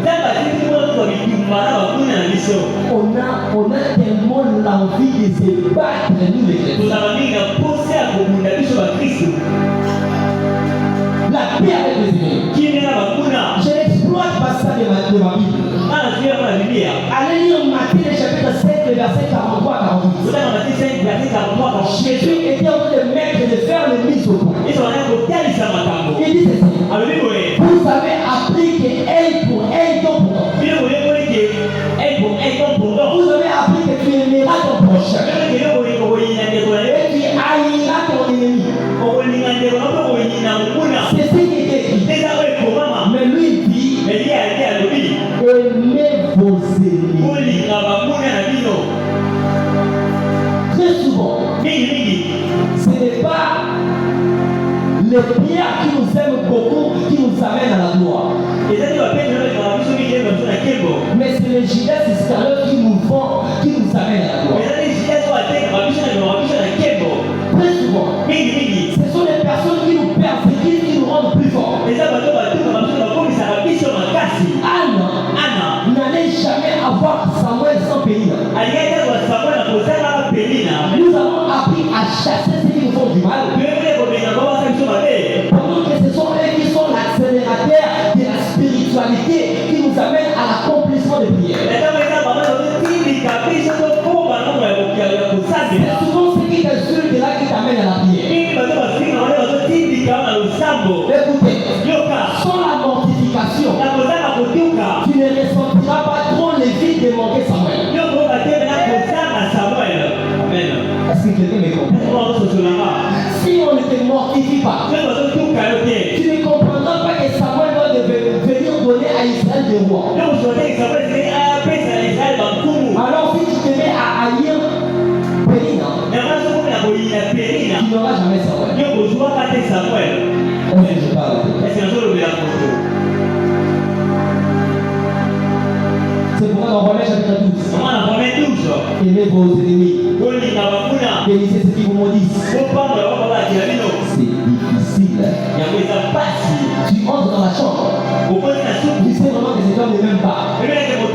B: On a tellement l'envie de se battre, nous les chrétiens. La paix avec les ennemis. Je n'exploite pas ça de ma Bible. Allez lire Matthieu chapitre 7, verset 43-48. Jésus était en train de mettre et de faire les mises au point. Il dit ceci. Vous avez appris que œil pour œil, dent pour dent. Vous avez appris que tu aimeras ton prochain. Et tu haïras ton ennemi. C'est ce qui est écrit. Mais lui dit, aimez vos ennemis. Très souvent, ce n'est pas les pierres qui nous aiment beaucoup qui nous amènent à la gloire. Mais c'est les Judas Iscariotes qui nous font, qui nous amènent à la gloire. Très souvent, ce sont les personnes qui nous persécutent, qui nous rendent plus forts. Anna n'allait jamais avoir Samuel sans Pélina. Nous avons appris à chasser ceux qui nous font du mal. Pendant que ce sont eux qui sont l'accélérateur de la spiritualité qui nous amène à l'accomplissement des prières. C'est souvent ce qui Écoutez, sans la mortification, tu ne ressentiras pas trop les vides de manquer Samuel. Est-ce que quelqu'un me comprend? Si on ne te mortifie pas, tu ne comprendras pas que Samuel doit venir donner à Israël des rois. Alors si tu te mets à haïr Pénina, tu n'auras jamais Samuel. Est-ce que je parle? C'est pourquoi dans Romains chapitre 12, aimez vos ennemis, bénissez ceux qui vous maudissent. C'est difficile. Tu entres dans la chambre, tu sais vraiment que cet homme ne m'aime pas, mais on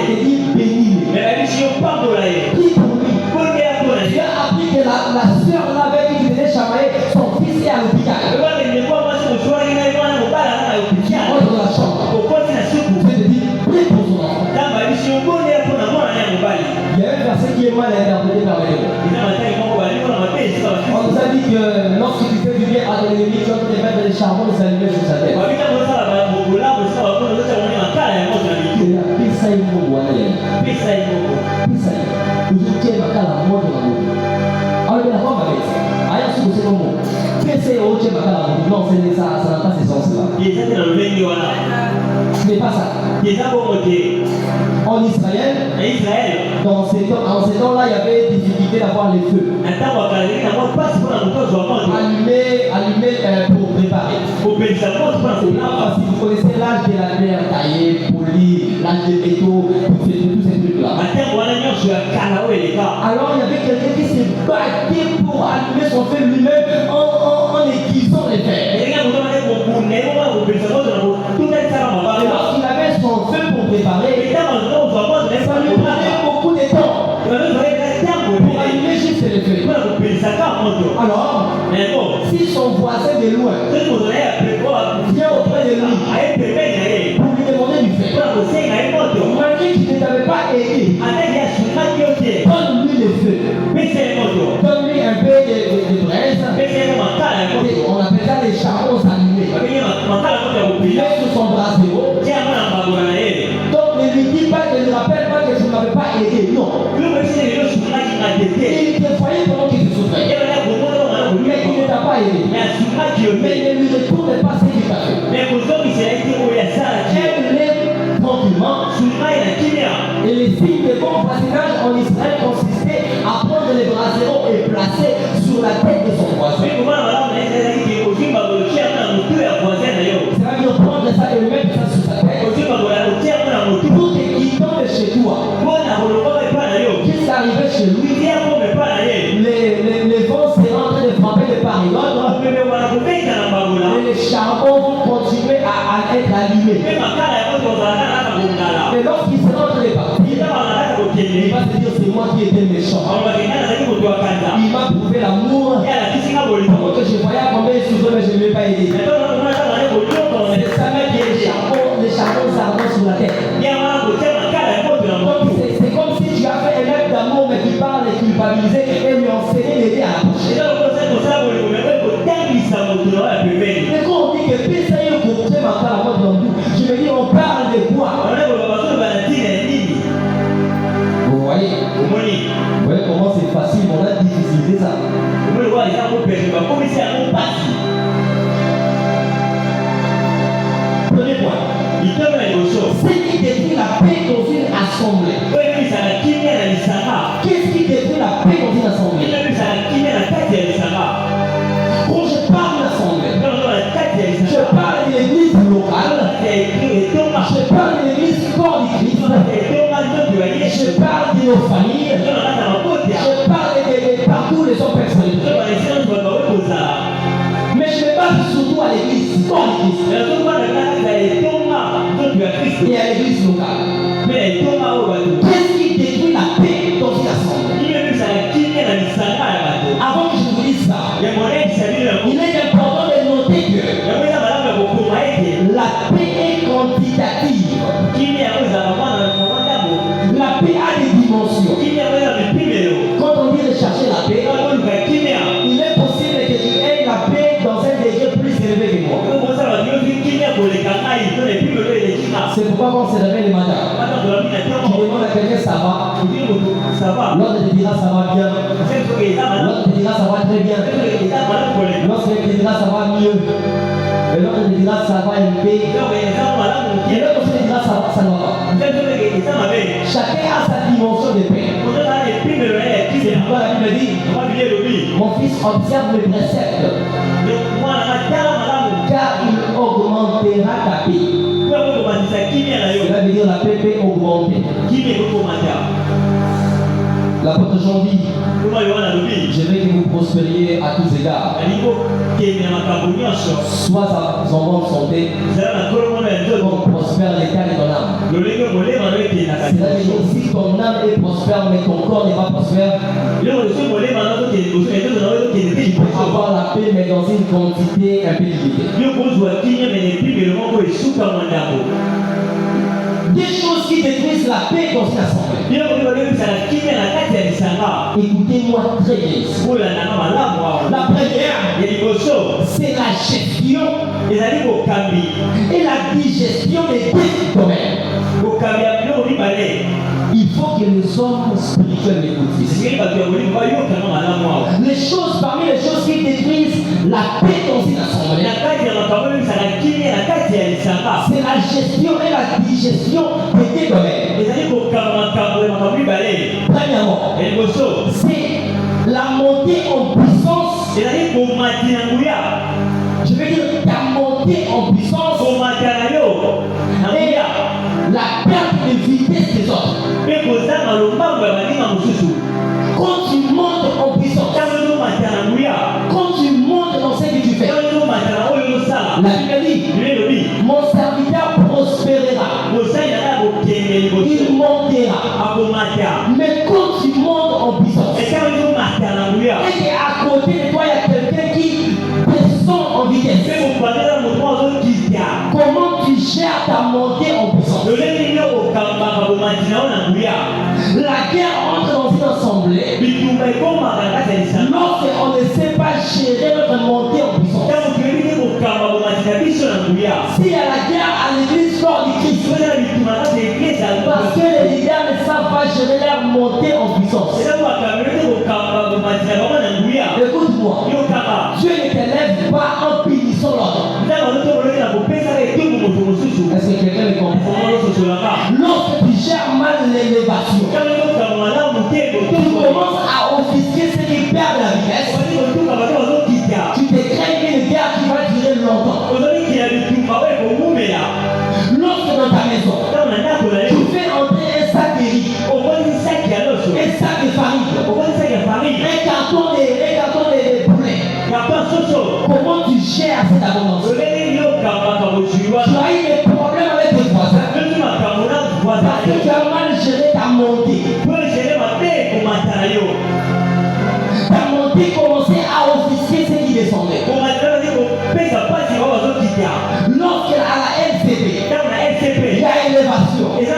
B: te dit bénis-le. Prie pour lui. Tu as appris que la soeur là-bas qui venait chamailler, son fils est à l'hôpital. Tu entres dans la chambre, tu te dis prie pour son enfant. Il y a un verset qui est mal interprété par les gens. On nous a dit que lorsque tu fais du bien à ton ennemi, tu vas te mettre des charbons et s'allumer sur sa tête. Non, ça n'a pas ce sens-là. Ce n'est pas ça. En Israël, en ces temps-là, il y avait difficulté d'avoir les feux. Allumer pour préparer. Si vous connaissez l'âge de la terre taillée, polie, l'âge des métaux, tous ces trucs-là. Alors il y avait quelqu'un qui s'est battu pour allumer son feu lui-même en aiguisant les fers. Et lorsqu'il avait son feu pour préparer, ça lui prenait beaucoup de temps pour allumer juste les feux. Alors, si son voisin de loin vient auprès de lui pour lui demander du feu, malgré qu'il ne t'avait pas aidé, donne-lui le feu, donne-lui un peu de braise, on appelle ça les charbons allumés. Il met sur son bras de haut. Donc ne lui dis pas, ne lui rappelle pas que je ne m'avais pas aidé, non. Il te voyait pendant qu'il souffrait, mais il ne t'a pas aidé. Mais ne lui retourne pas ce qu'il t'a fait. Aide-les tranquillement. Et les signes de bon voisinage en Israël consistaient à prendre les braseros et placer sur la tête de son voisin. C'est-à-dire prendre ça et mettre ça sur sa tête pour que quittons de chez toi, qu'il arrivait chez lui, les vents seraient en train de frapper de part et d'autre, et les charbons vont continuer à être allumés. Mais lorsqu'il sera en train de partir, il va se dire c'est moi qui étais méchant. Il m'a prouvé l'amour, que je voyais combien il souffrait mais je ne lui ai pas aidé. C'est ça même qui est les charbons ardents sur la tête. C'est comme si tu as fait un acte d'amour mais qui parle et culpabiliser et lui enseigner l'aider à approcher. Mais quand on dit que je me dis on parle de quoi? Vous voyez comment c'est facile, on a difficilisé ça. Premier point. Ce qui détruit la paix dans une assemblée. Qu'est-ce qui détruit la paix dans une assemblée? Quand je parle d'assemblée, je parle de l'église locale, je parle de l'église corps du Christ, je parle de nos familles, je parle de partout les autres personnes. Mais je me base surtout à l'église corps du Christ et à l'église locale. Qu'est-ce qui détruit la paix dans une assemblée? Avant que je vous dise ça, il est important de noter que la paix est quantitative. La paix a des dimensions. Quand on dit de chercher la paix, très bien. Lorsqu'un te dira ça va mieux, et l'autre te dira ça va un peu, et l'autre te dira ça ne va pas. Chacun a sa dimension de paix. C'est pourquoi la Bible dit, mon fils observe mes préceptes, car il augmentera ta paix. Cela veut dire la paix peut augmenter. L'apôtre Jean dit, je veux que vous prospériez à tous égards. Sois en bonne santé, comme prospère l'état de ton âme. C'est-à-dire que si ton âme est prospère, mais ton corps n'est pas prospère, tu peux avoir la paix, mais dans une quantité un peu limitée. Des choses qui détruisent la paix dans une assemblée. Écoutez-moi très bien. La première, c'est la gestion et la digestion des deux domaines. Il faut que les hommes spirituels m'écoutent. Parmi les choses qui détruisent la paix dans une assemblée, c'est la gestion et la digestion des deux domaines. Premièrement, c'est la montée en puissance. Je veux dire ta montée en puissance et la perte de vitesse des autres. Quand tu montes en puissance, quand tu montes dans ce que tu fais, la Bible dit, mon serviteur prospérera, il montera. Mais quand tu montes en puissance, et qu'à côté de toi il y a quelqu'un qui descend en vitesse, comment tu gères ta montée en puissance? La guerre entre dans une assemblée lorsqu'on ne sait pas gérer notre montée en puissance. S'il y a la guerre à l'église lors du Christ, parce que les leaders ne savent pas gérer leur montée en puissance. Écoute-moi, Dieu ne t'élève pas en punissant l'autre. Est-ce que quelqu'un me comprend? Lorsque tu gères mal l'élévation, tu commences à offusquer ceux qui perdent la vitesse. Tu te crées une guerre qui va durer longtemps. Lorsque dans ta maison, tu fais entrer un sac de riz, un sac de farine, un carton de poulet, comment tu gères cette abondance? Tu as eu des problèmes avec tes voisins parce que tu as mal géré ta montée. Ta montée commençait à offusquer ceux qui descendaient. Lorsqu'à la LCP, il y a élévation, il y a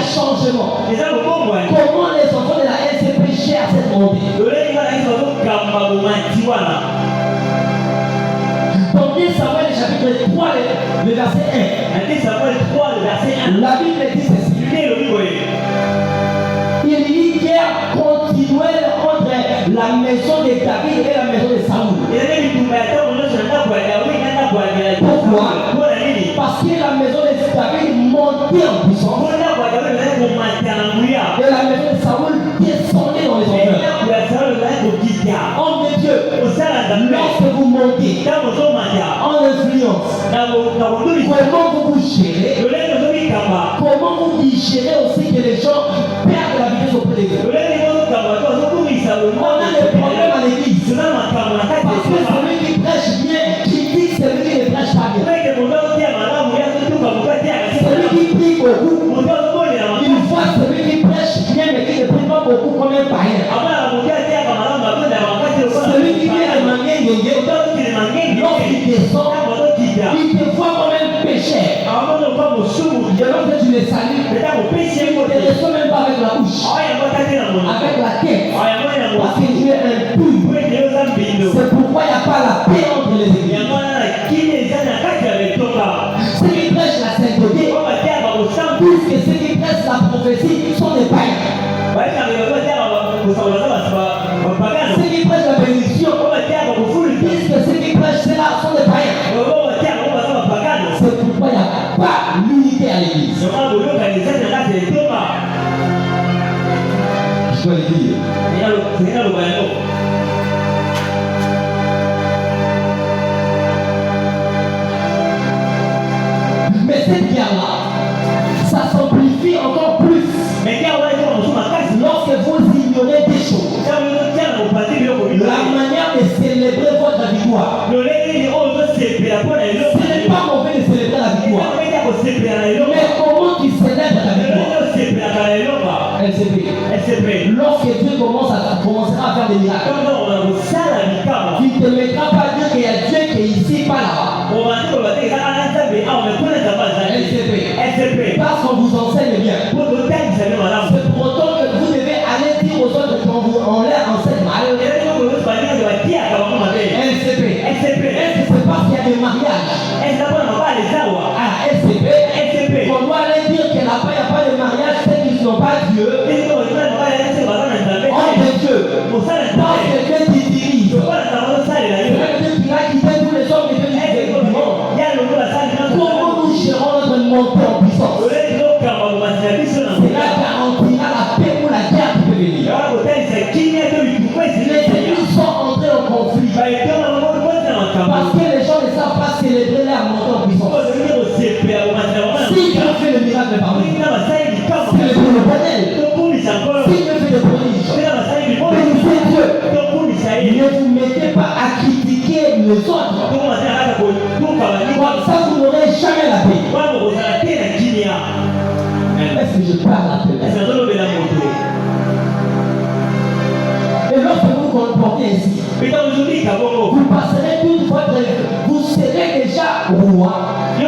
B: changement. Comment les enfants de la LCP gèrent cette montée? Dans 2 Samuel chapitre 3, le verset 1. La Bible dit ceci. Il y a guerre continuelle entre la maison de David et la maison de Saoul. Pourquoi? Parce que la maison de David montait en puissance et la maison de Saoul descendait dans les enfers. Homme de Dieu, lorsque vous montez en influence, comment vous gérez? Comment vous digérez aussi que les gens perdent la vitesse auprès de vous? On a des problèmes à l'église parce que celui qui prêche bien critique celui qui ne prêche pas bien. Celui qui prie beaucoup, il voit celui qui prêche bien mais qui ne prie pas beaucoup comme un païen. Celui qui vient à Mangué, lorsqu'il descend, il te voit comme un pécheur. Et lorsque tu les salues, il ne te reçoit même pas avec la bouche, avec la tête, parce que Dieu est impur. C'est pourquoi il n'y a pas la paix entre les églises. Ceux qui prêchent la sainteté, puisque ceux qui prêchent la prophétie sont des païens. Ceux qui prêchent la bénédiction, Tu ne te mettras pas à dire qu'il y a Dieu qui est ici, pas là-bas. SCP. Parce qu'on vous enseigne bien. C'est pour autant que vous devez aller dire aux autres qu'on leur enseigne mal. SCP. Est-ce que c'est parce qu'il y a des mariages? SCP. On doit aller dire que là-bas il n'y a pas de mariage, c'est qu'ils n'ont pas Dieu. Oh de Dieu. Parce que Dieu t'utilise. C'est vrai que Dieu qui a quitté tous les hommes et Dieu dit comment nous gérons notre montée en puissance? Cela garantira la paix ou la guerre qui peut venir. Les ennemis sont entrés au conflit. Parce que les gens ne savent pas célébrer leur montée en puissance. Si Dieu fait le miracle par nous, c'est pour le bonheur. Si Dieu fait des prodiges, bénissez Dieu. Ne vous mettez pas à critiquer les autres. Comme ça, vous n'aurez jamais la paix. Est-ce que je parle à peu près? Et lorsque vous vous comportez ainsi, vous passerez toute votre vie. Vous serez déjà roi. Mais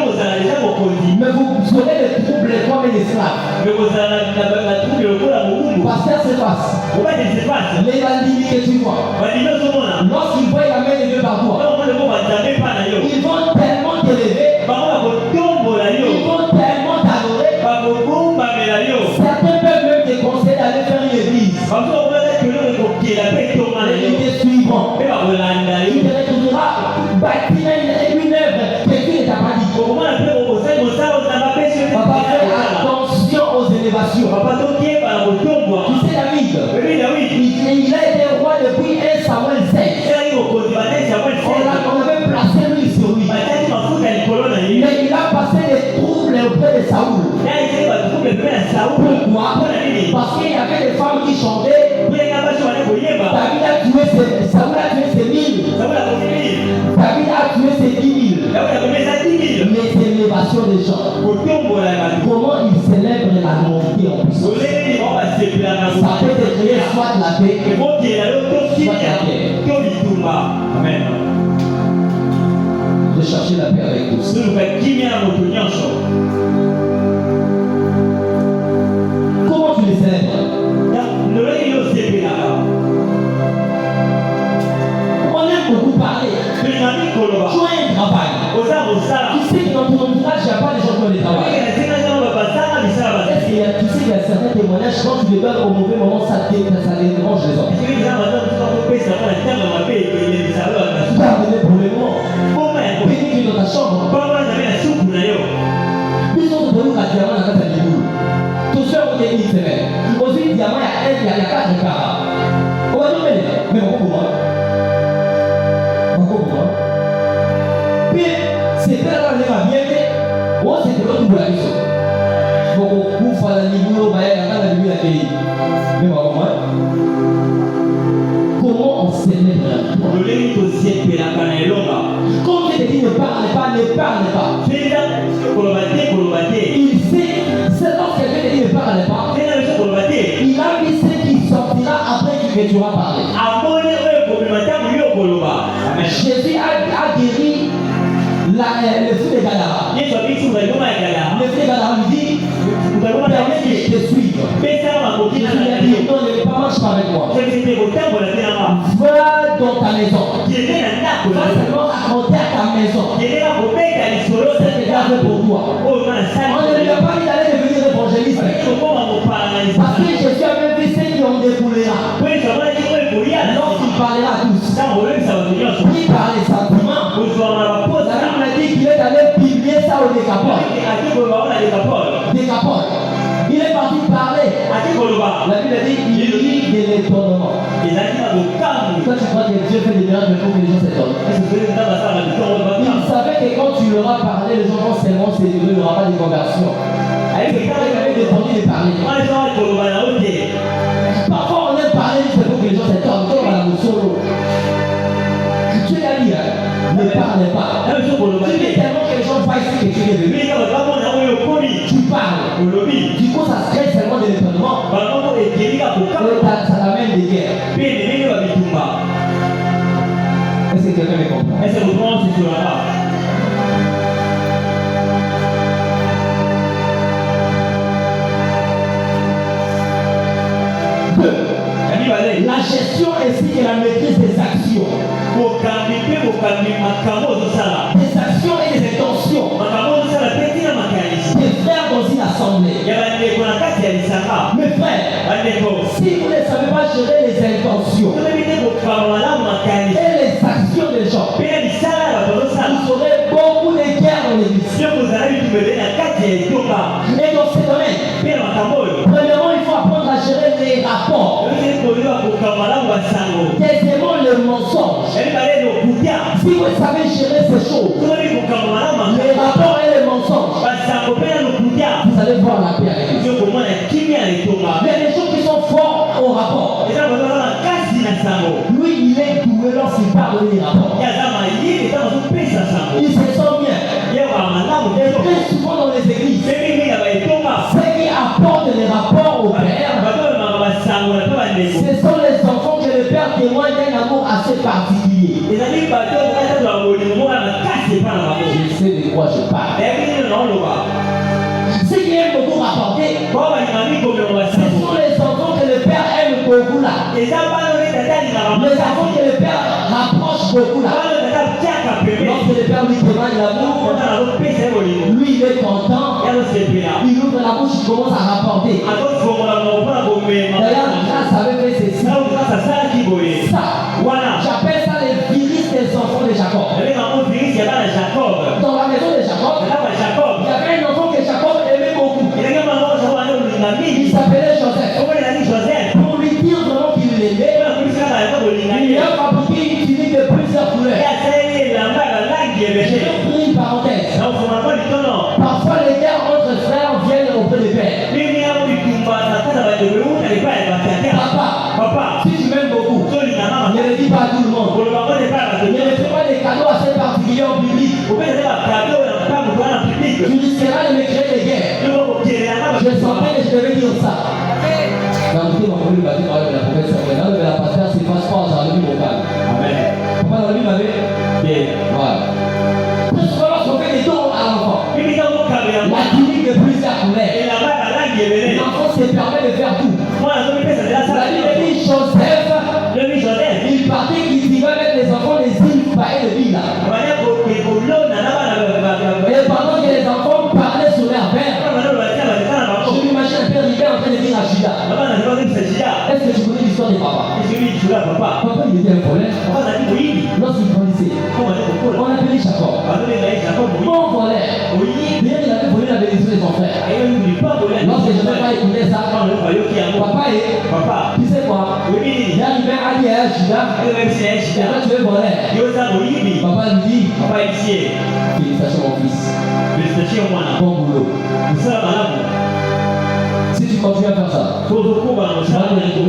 B: vous serez le trouble comme un esclave. Pasteur se passe. Les bandits que tu vois, lorsqu'ils voient la main de Dieu par toi, ils vont tellement t'élever, ils vont tellement t'adorer. Certains peuvent même te conseiller d'aller faire une église. Et ils te suivront. Tu te retrouveras bâtir une œuvre que Dieu ne t'a pas dit. Papa, fais attention aux élévations. Tu sais David, il a été roi depuis 1 Samuel 16. On avait placé lui sur lui. Mais il a passé des troubles auprès de Saoul. Pourquoi? Parce qu'il y avait des femmes qui chantaient. Saoul a tué ses 1000. David a tué ses 10 000. Les élévations des gens. Comment ils célèbrent la montée en puissance? Ça peut te créer soit la paix, soit la guerre.
A: Amen.
B: De chercher la paix avec tous. Comment tu les célèbres? On aime beaucoup parler. Tu as un travail. Tu sais que dans ton entourage, il n'y a pas de gens qui ont des travail. Tu sais qu'il y a certains témoignages, quand tu les donnes au mauvais moment, ça dérange les autres. Tu as donné pour le moment. Bénis dans ta chambre. Ils ont donné un diamant dans ta boule. Tous ceux qui ont été semaine. Aussi, le diamant, il y a 4 carats. On va dire, mais pourquoi? Puis, c'est là où on est bien fait. On s'est fait l'autre bout de la mission. Donc, on fait la niveau, on va y aller dans la nuit à pays. Mais comment on célèbre? Quand je te dis ne parle pas. Il sait, c'est lorsque quelqu'un te dit ne parle pas. Il a vu ce qui sortira après que tu vas parler. Jésus a guéri le fils de Gadara. Le fils de Gadara lui dit, permets que je te suive. Jésus lui a dit, non, ne pas marcher avec moi. Va dans ta maison. Va seulement raconter à ta maison. C'est regardé pour toi. On ne lui a pas dit d'aller devenir évangéliste. Parce que Jésus a même vu ceux qui ont déboulera. Lorsqu'il parlera à tous, il parle des sentiments. La Bible a dit qu'il est allé publier ça au Décapole. Il est parti parler. La Bible a dit qu'il lit de l'étonnement. Toi, tu crois que Dieu fait des miracles pour que les gens s'étonnent? Il savait que quand tu leur as parlé, les gens vont seulement s'étonner, il n'y aura pas de conversion. Il avait dépendu de parler. Parfois, on aime parler juste pour que les gens s'étonnent. Comme à la solo. Tu l'as dit, ne parle pas. Tu veux tellement que les gens voient ici que tu es venu. Tu parles. Du coup, ça se crée seulement de l'étonnement. Ça l'amène des guerres. quelqu'un me comprend?
A: Est-ce que vous pensez sur la part?
B: La gestion ainsi que la maîtrise des actions. Des actions et des intentions. Des frères dans une assemblée. Mes frères, si vous ne savez pas gérer les intentions et les actions des gens, vous aurez beaucoup de guerres dans l'église. Et dans ces domaines, premièrement, il faut apprendre à gérer les rapports. Deuxièmement, le mensonge. Si vous savez gérer ces choses, les rapports et les mensonges, vous allez voir la paix avec Dieu. Mais les gens qui sont forts au rapport, lui, il est doué lorsqu'il parle des rapports. Il se sent bien. Et très souvent dans les églises, ceux qui apportent les rapports au Père, ce sont les enfants que le Père témoigne d'un amour assez particulier. Je sais de quoi je parle. Ceux qui aiment beaucoup rapporter, ce sont les enfants que le Père aime beaucoup là. Les enfants que le Père rapproche beaucoup là. Lorsque le Père lui témoigne l'amour, lui il est content, il ouvre la bouche, il commence à rapporter. D'ailleurs, grâce avait fait ceci. Ça, j'appelle ça les viris des enfants de Jacob. Dans la maison de Jacob, il y avait un enfant que Jacob aimait beaucoup. Il s'appelait Joseph. Pour lui dire vraiment qu'il l'aimait, il a fabriqué une tunique de plusieurs couleurs. Je vais ouvrir une parenthèse. Parfois les guerres entre frères viennent auprès des pères. Papa, si tu m'aimes beaucoup, ne le dis pas à tout le monde. Ne me fais pas des cadeaux assez particuliers en public. Tu risqueras de me créer des guerres. Je sentais que je devais dire ça. Dans le thème, on peut lui battre par la profession. Dans le pasteur, c'est pas sport, ça a mis mon calme. Amen. Papa, dans le livre, voilà. Très souvent, lorsqu'on fait des dons à l'enfant, la tunique de plusieurs couleurs, l'enfant se permet de faire tout. La Bible dit Joseph, il partait qu'il vivait avec les enfants des îles et de Bila. Et pendant que les enfants parlaient sur leur père, je m'imagine un père ricain en train de dire à Judas, est-ce que tu connais l'histoire de papa? Papa, il était un problème. Lorsqu'il grandissait, on appelait Jacob. Mon voleur. D'ailleurs, il avait volé la bénédiction de son frère. Lorsque je n'ai pas écouté ça, papa est, tu sais quoi? Il est arrivé à dire à Judas, et toi tu veux voler. Papa lui dit, félicitations mon fils. Bon boulot. Si tu continues à faire ça, tu vas te retrouver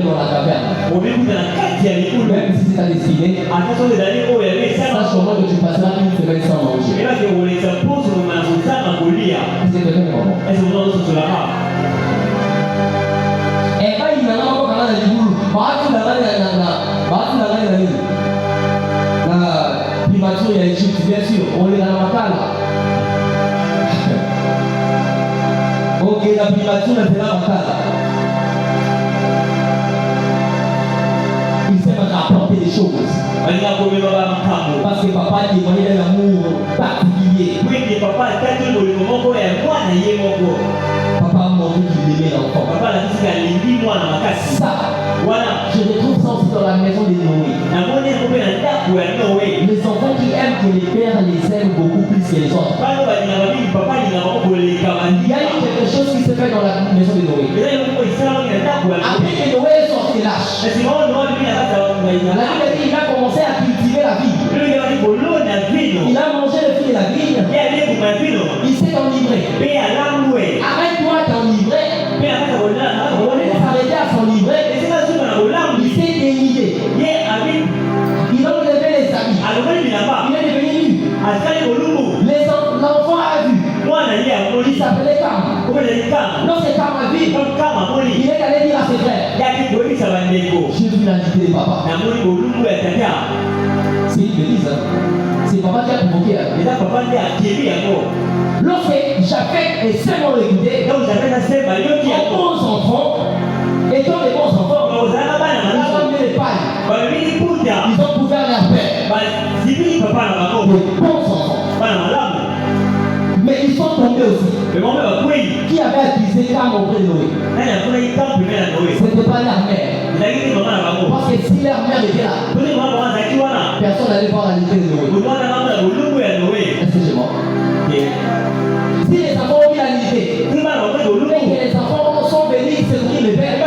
B: dans la caverne. Même si c'est ta destinée, sache au moins que tu passeras une semaine sans manger. Est-ce que quelqu'un est bon? Et quand il n'a pas de boulot, la primature il y a Égypte, bien sûr, on est dans la Makala. Ok, la primature est dans la Makala. Il sait rapporter des choses. Parce que papa témoignait d'un amour particulier. Papa a montré qu'il aimait l'enfant. Ça, je retrouve ça aussi dans la maison de Noé. Les enfants qui aiment que les pères les aiment beaucoup plus que les autres. Il y a eu quelque chose qui s'est fait dans la maison de Noé. Après que Noé est sorti lâche, il a commencé à cultiver la vigne. Il a mangé le fruit de la vigne. Il s'est enivré. Arrête-toi t'enivrer. Au lieu de s'arrêter à s'enivrer, il s'est dénudé. Il a enlevé les habits. Il est devenu nu. L'enfant a vu. Il s'appelait Cam. Lorsque Cam a vu, il est allé dire à ses frères, j'ai vu l'identité de papa. C'est une une bêtise. C'est papa qui a provoqué. Lorsque Japheth et Sem ont écouté, en bons enfants, étant des bons enfants, ils ont amené les pailles. Ils ont couvert leur père. Des bons enfants. Mais ils sont tombés aussi. Qui avait accusé Cam auprès de Noé? Ce n'était pas leur mère. Parce que si leur mère était là, personne n'allait voir la vérité de Noé. Est-ce que c'est bon? Si les enfants ont mis la vérité, et que les enfants sont venus se nourrir le père, ça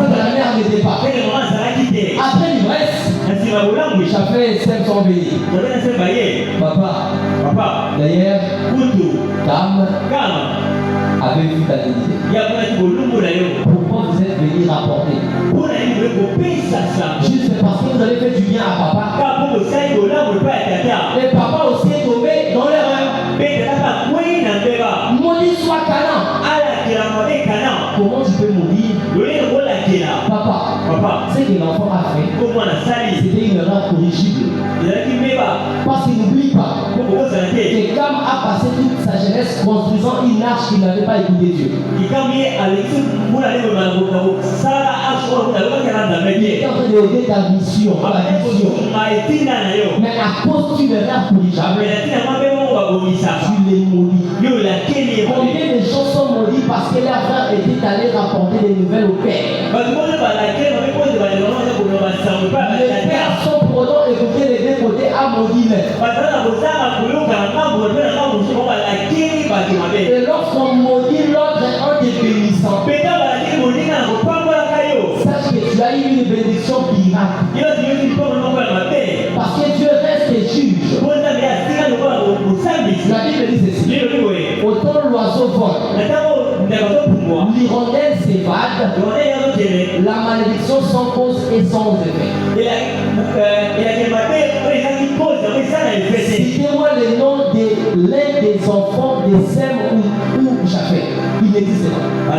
B: de la mère n'était pas. Après l'ivresse, Japheth et Sem sont venus. Papa, d'ailleurs, Cam avait vu ta dignité. Pourquoi vous êtes venus rapporter? Juste parce que vous avez fait du bien à papa. Et papa aussi est tombé dans l'erreur. Maudit soit Canaan. Comment tu peux mourir? Papa, ce que l'enfant a fait, c'était une erreur corrigible. Parce qu'il n'oublie pas que Cam a passé toute sa jeunesse construisant une arche qui n'avait pas écouté Dieu. Il est en train d'aider ta mission, mais à cause d'une erreur corrigeable, tu les maudis. Combien de gens sont maudits parce que leur frère était allé rapporter des nouvelles au père? Les pères sont pourtant écoutés les deux côtés à maudit. Et lorsqu'on maudit l'autre, on est bénissant. Sache que tu as eu une bénédiction pirate. Parce que Dieu reste juge. La Bible dit ceci. Autant l'oiseau vole, l'hirondelle s'évade, la malédiction sans cause et sans effet. Citez-moi le nom de l'un des enfants de Sem ou Japheth. Il n'existe pas.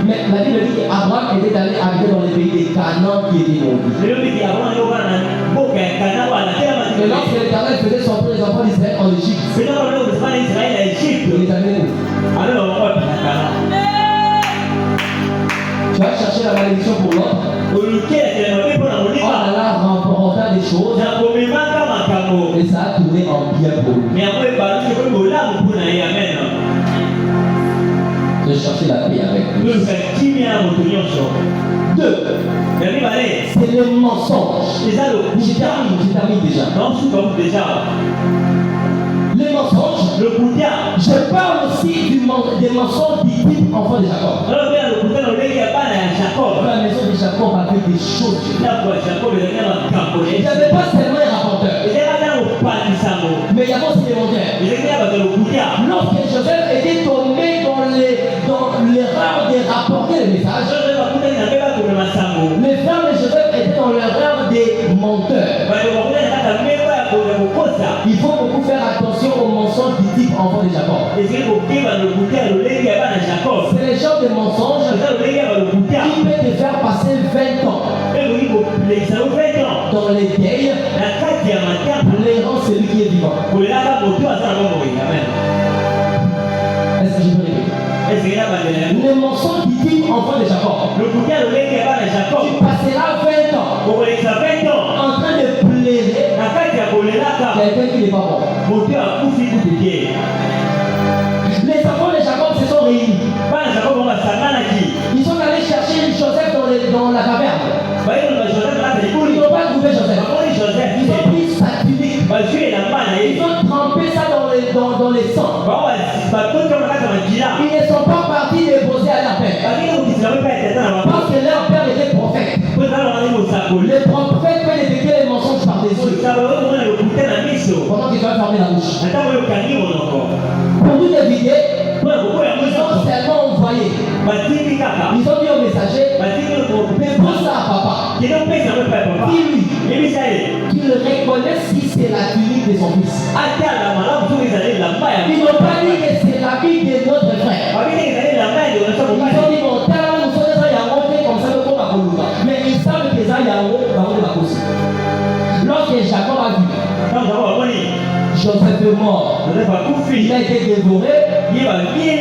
B: Mais la Bible dit qu'Abraham était allé habiter dans les pays de Canaan qui étaient maudits. Et lorsque l'Éternel faisait sortir les enfants d'Israël en Égypte, il les amenait où? Tu vas chercher la malédiction pour l'autre. En allant remportant des choses, et ça a tourné en bien pour lui. De chercher la paix avec lui. 2. C'est le mensonge. Je termine déjà. Le mensonge. Je parle aussi des mensonges du type enfant de Jacob. La maison de Jacob avait des choses. Il n'y avait pas seulement les rapporteurs, mais il y avait aussi les menteurs. Lorsque Joseph était tombé dans l'erreur de rapporter les messages, les frères de Joseph étaient dans l'erreur des menteurs. Il faut beaucoup faire attention aux mensonges du type enfant de Jacob. C'est le genre de mensonge qui peut te faire passer 20 ans dans les deuils, plairant celui qui est vivant. Est-ce que je peux répéter? Le mensonge du type enfant de Jacob, tu passeras 20 ans en train de plairer quelqu'un qui n'est pas bon. Les enfants de Jacob se sont réunis. Ils sont allés chercher Joseph dans la caverne. Ils n'ont pas trouvé Joseph. Ils ont pris sa tunique. Ils ont trempé ça dans les sangs. Ils ne sont pas partis déposer à la paix. Parce que leur père était prophète. Les prophètes peuvent détecter les mensonges par des yeux. Pendant qu'ils doivent fermer la bouche. Pour tout éviter, ils ont seulement envoyé. Ils ont dit au messager, mais pour ça à papa. Dis-lui qu'il reconnaisse si c'est la tunique de son fils. Ils n'ont pas dit que c'est l'habit de notre frère. Ils ont dit, bon, nous sommes comme ça, mais ils savent que ça y a un lorsque Jacob fait mort. Il a été dévoré.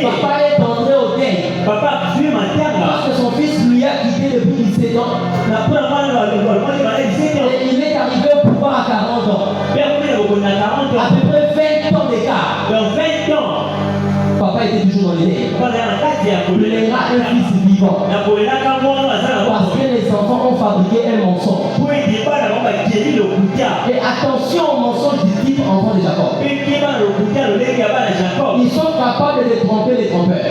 B: Papa est entré au deuil. Parce que son fils lui a quitté depuis 17 ans. Et il est arrivé au pouvoir à 40 ans. À peu près 20 ans d'écart. Papa était toujours dans les deuils. Il aura un fils vivant. Parce que les enfants ont fabriqué un mensonge. Et attention au mensonge du type enfant de Jacob. Ils sont capables de tromper les trompeurs.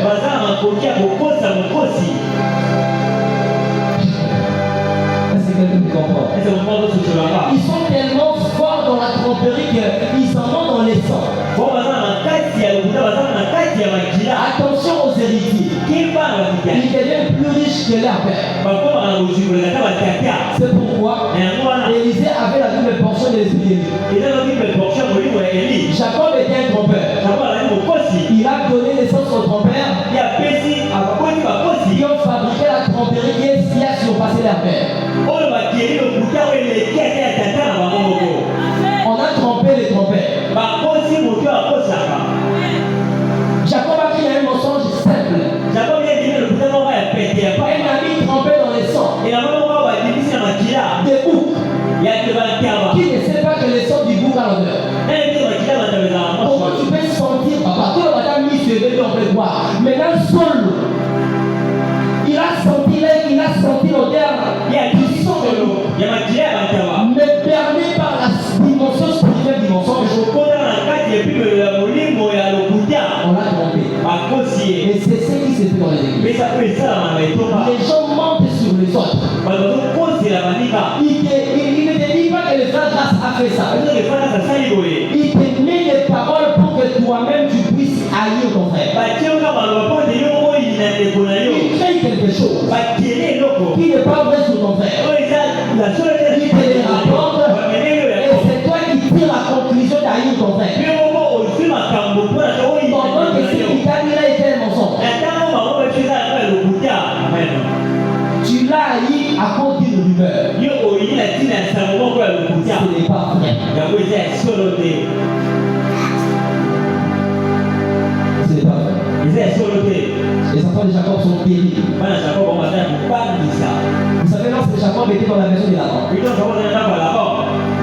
B: Est-ce que quelqu'un me comprend? Ils sont tellement forts dans la tromperie qu'ils s'en vont dans les sangs. Attention aux héritiers. Ils deviennent plus riches que leur père. C'est pourquoi Élisée avait la double portion de l'esprit. Jacob était un trompeur. Il a donné naissance aux trompeurs qui ont fabriqué la tromperie qui a surpassé leur père. On a trompé les trompeurs. Jacob a créé un mensonge simple. Un ami trempé dans le sang. Des boucs. Qui ne sait pas que le sang du bouc a l'odeur. Comment tu peux sentir, papa? Tout le matin, mis sur les on peut voir. Maintenant, seul. Il a senti l'odeur du sang de l'eau. Mais permis par la dimension spirituelle du mensonge. On l'a trompé. Et c'est ce qui se fait dans les églises. Les gens mentent sur les autres. Il ne te dit pas que le frère Grâce a fait ça. Il te met les paroles pour que toi-même tu puisses haïr ton frère. Il crée quelque chose qui n'est pas vrai sur ton frère. Il te les rapporte et c'est toi qui tires la conclusion d'haïr ton frère. Pendant que ce qui t'a dit là était un mensonge. Tu l'as haï à cause d'une rumeur. Ce n'est pas vrai. Ce n'est pas vrai. Les enfants de Jacob sont terribles. Vous savez, lorsque Jacob était dans la maison de Laban,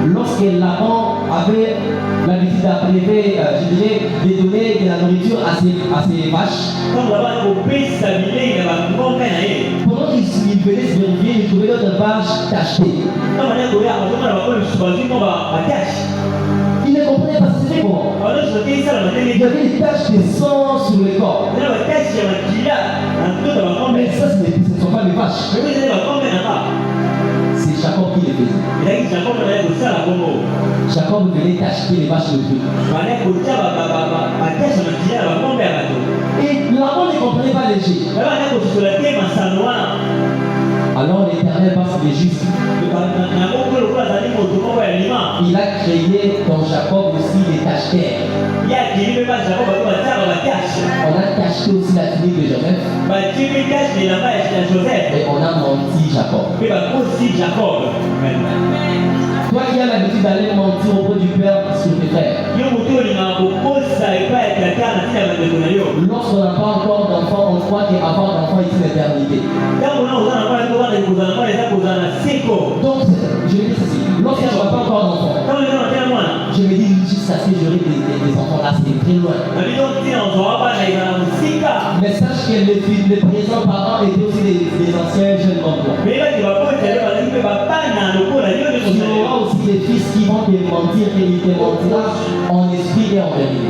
B: lorsque Laban avait l'habitude d'appeler, je dirais, de donner de la nourriture à ses vaches, pendant qu'il venait se vérifier, il trouvait d'autres vaches tachetées. Il ne comprenait pas ce que c'était comment. Il y avait des taches de sang sur le corps. Mais ça, ce ne sont pas les vaches. C'est Jacob qui les faisait. Jacob venait acheter les vaches de Dieu. Et Laban ne comprenait pas les jets. Alors l'Éternel passe les justes. Il a créé dans Jacob aussi les tacheteurs. On a tacheté aussi la tunique de Joseph. Et on a menti Jacob. Toi qui as l'habitude d'aller mentir auprès du Père sur tes frères. Lorsqu'on n'a pas encore d'enfant, on croit qu'avoir d'enfant est une éternité. Donc, je vais dire ceci. Lorsqu'on n'a pas encore d'enfant, je me dis jusqu'à ce que j'aurai des enfants là, c'est très loin. Mais sache que les présents parents étaient aussi des anciens jeunes comme toi. Tu auras aussi des fils qui vont te mentir et ils te mentiront en esprit et en vérité.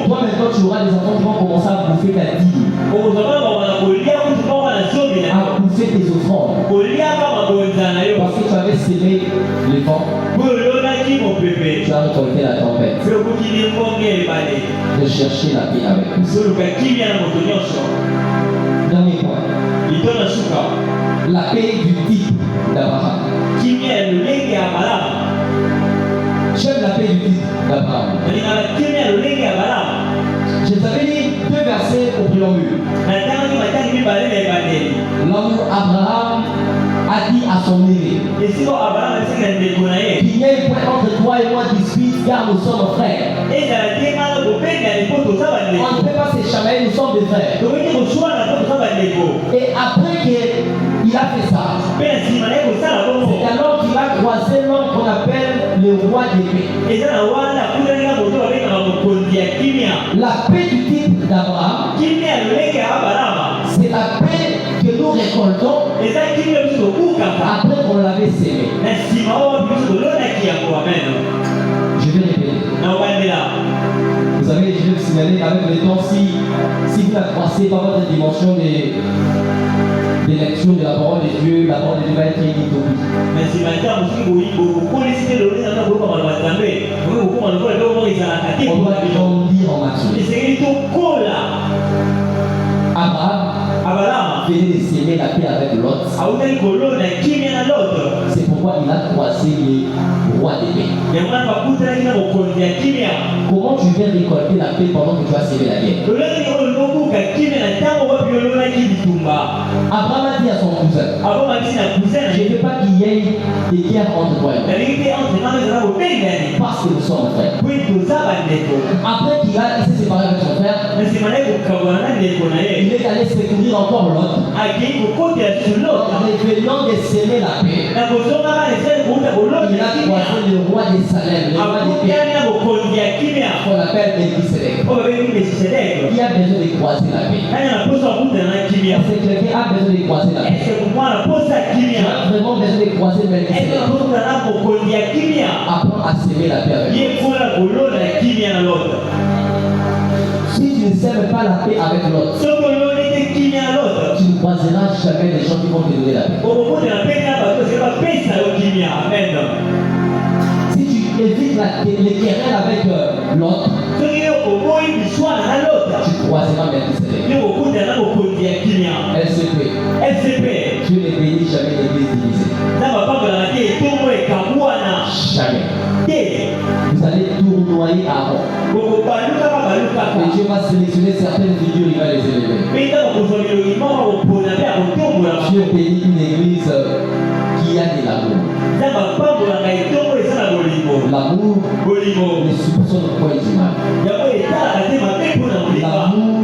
B: Toi maintenant tu auras des enfants qui vont commencer à bouffer ta dîme, à bouffer tes offrandes, parce que tu avais sémé les vents, tu as récolté la tempête. De chercher la paix avec nous. Dernier point. La paix du type d'Abraham. J'aime la paix du type d'Abraham. Je t'avais dit 2 versets au préambule. Là où Abraham a dit à son aîné, qu'il y ait un point entre toi et moi dispute car nous sommes frères. On ne peut pas s'échapper, nous sommes des frères. Et après qu'il a fait ça, c'est alors qu'il a croisé l'homme qu'on appelle le roi d'épée. La paix du type d'Abraham, c'est la paix que nous récoltons après qu'on l'avait sémé. Je vais répéter. Vous savez, je vais vous signaler avec le temps, si vous n'accroissez pas votre dimension des lectures de la parole de Dieu, la parole de Dieu va être utopie. On doit grandir en maturité. Abraham venait de s'aimer la paix avec l'autre. C'est pourquoi il a croisé les rois d'épée. Comment tu viens récolter la paix pendant que tu as sémé la guerre? Abraham a dit à son cousin, je ne veux pas qu'il y ait des guerres entre toi et moi, parce que nous sommes frères. Après qu'il a s'est séparé avec son frère, il est allé secourir encore l'autre, révélant de s'aimer la paix. Il a croisé le roi de Salem, le roi de paix, qu'on appelle Melchisedec. Qui a besoin de croiser la paix? C'est quelqu'un a besoin de croiser la paix. Tu as vraiment besoin de croiser Melchisedec. Apprends à s'aimer la paix avec l'autre. Si tu ne sèmes pas la paix avec l'autre, tu ne croiseras jamais les gens qui vont te donner la paix. Si tu évites les querelles avec l'autre, tu croiseras Melchisedec. LCP. Dieu ne bénit jamais l'église divisée. Jamais. Vous allez tournoyer Aaron. Et Dieu va sélectionner certaines figures, il va les élever. Dieu bénit une église qui a de l'amour. L'amour ne soupçonne point du mal. L'amour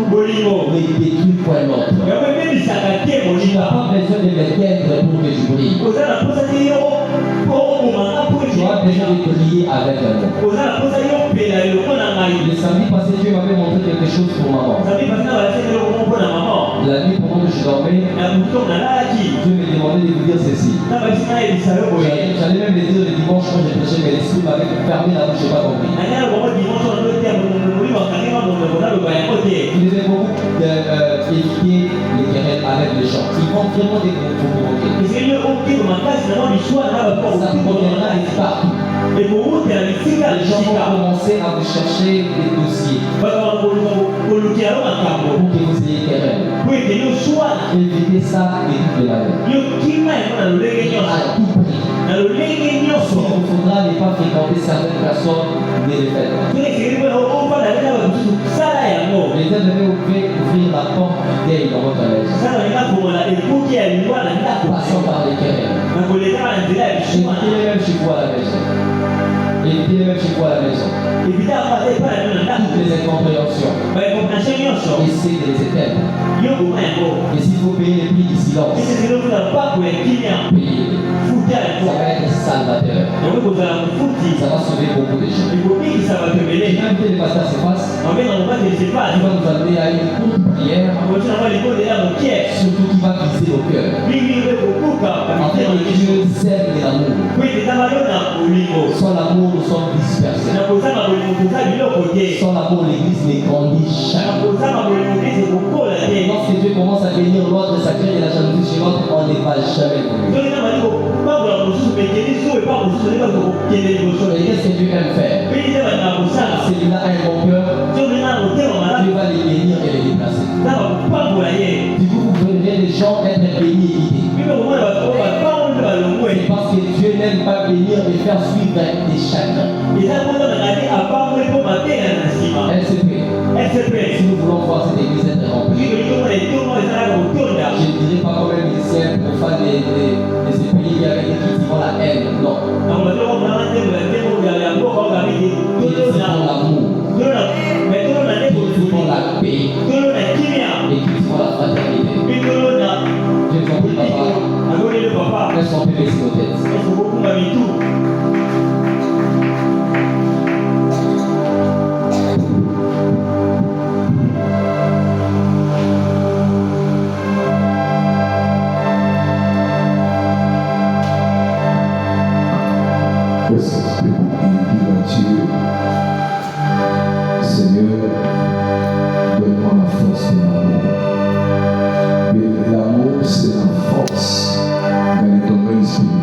B: ne détruit point l'autre. Tu n'as pas besoin de m'éteindre pour que je brille. Tu as besoin de briller avec l'amour. Le samedi passé, Dieu m'avait montré quelque chose pour maman. La nuit pendant que je dormais, Dieu me demandait de vous dire ceci. J'allais même le dire le dimanche quand j'ai prêché, mais l'esprit m'avait fermé la bouche, je n'ai pas compris. Il devait beaucoup éviter les querelles avec les gens. Ils vont vraiment des provoquer. Ça proviendra de partout. Les gens vont commencer à vous chercher des dossiers pour que vous ayez querelle. Évitez ça et toutes les manières. À tout prix. Il faudra ne pas fréquenter certaines personnes dès les fêtes. L'État devait ouvrir la porte du deuil dans votre maison. Passons par les querelles. Évitez même chez vous à la maison. Évitez même chez vous à la maison. Toutes les incompréhensions. Essayez de les éteindre. Et s'il faut payer le prix du silence, payez. Ça va être salvateur. Ça va sauver beaucoup de gens. L'invité de pasteur se passe. Il va nous amener à une courte prière. Surtout qui va viser au cœur. Afin que Dieu sème l'amour. Sans l'amour, nous sommes dispersés. Sans l'amour, l'église ne grandit jamais. Lorsque Dieu commence à bénir l'autre, ça crée de la jalousie chez l'autre, on ne va jamais évoluer. Et qu'est-ce que Dieu aime faire? Celui-là a un bon cœur. Dieu va les bénir et les déplacer. Du coup, vous verrez les gens être bénis et guidés. C'est parce que Dieu n'aime pas bénir et faire suivre des chagrins. LCP. Si nous voulons voir cette église être remplie, je ne dirais pas comme un ministère profane des paix et cultivons la fraternité. Je t'en prie, papa. Laisse ton bébé s'il te plaît.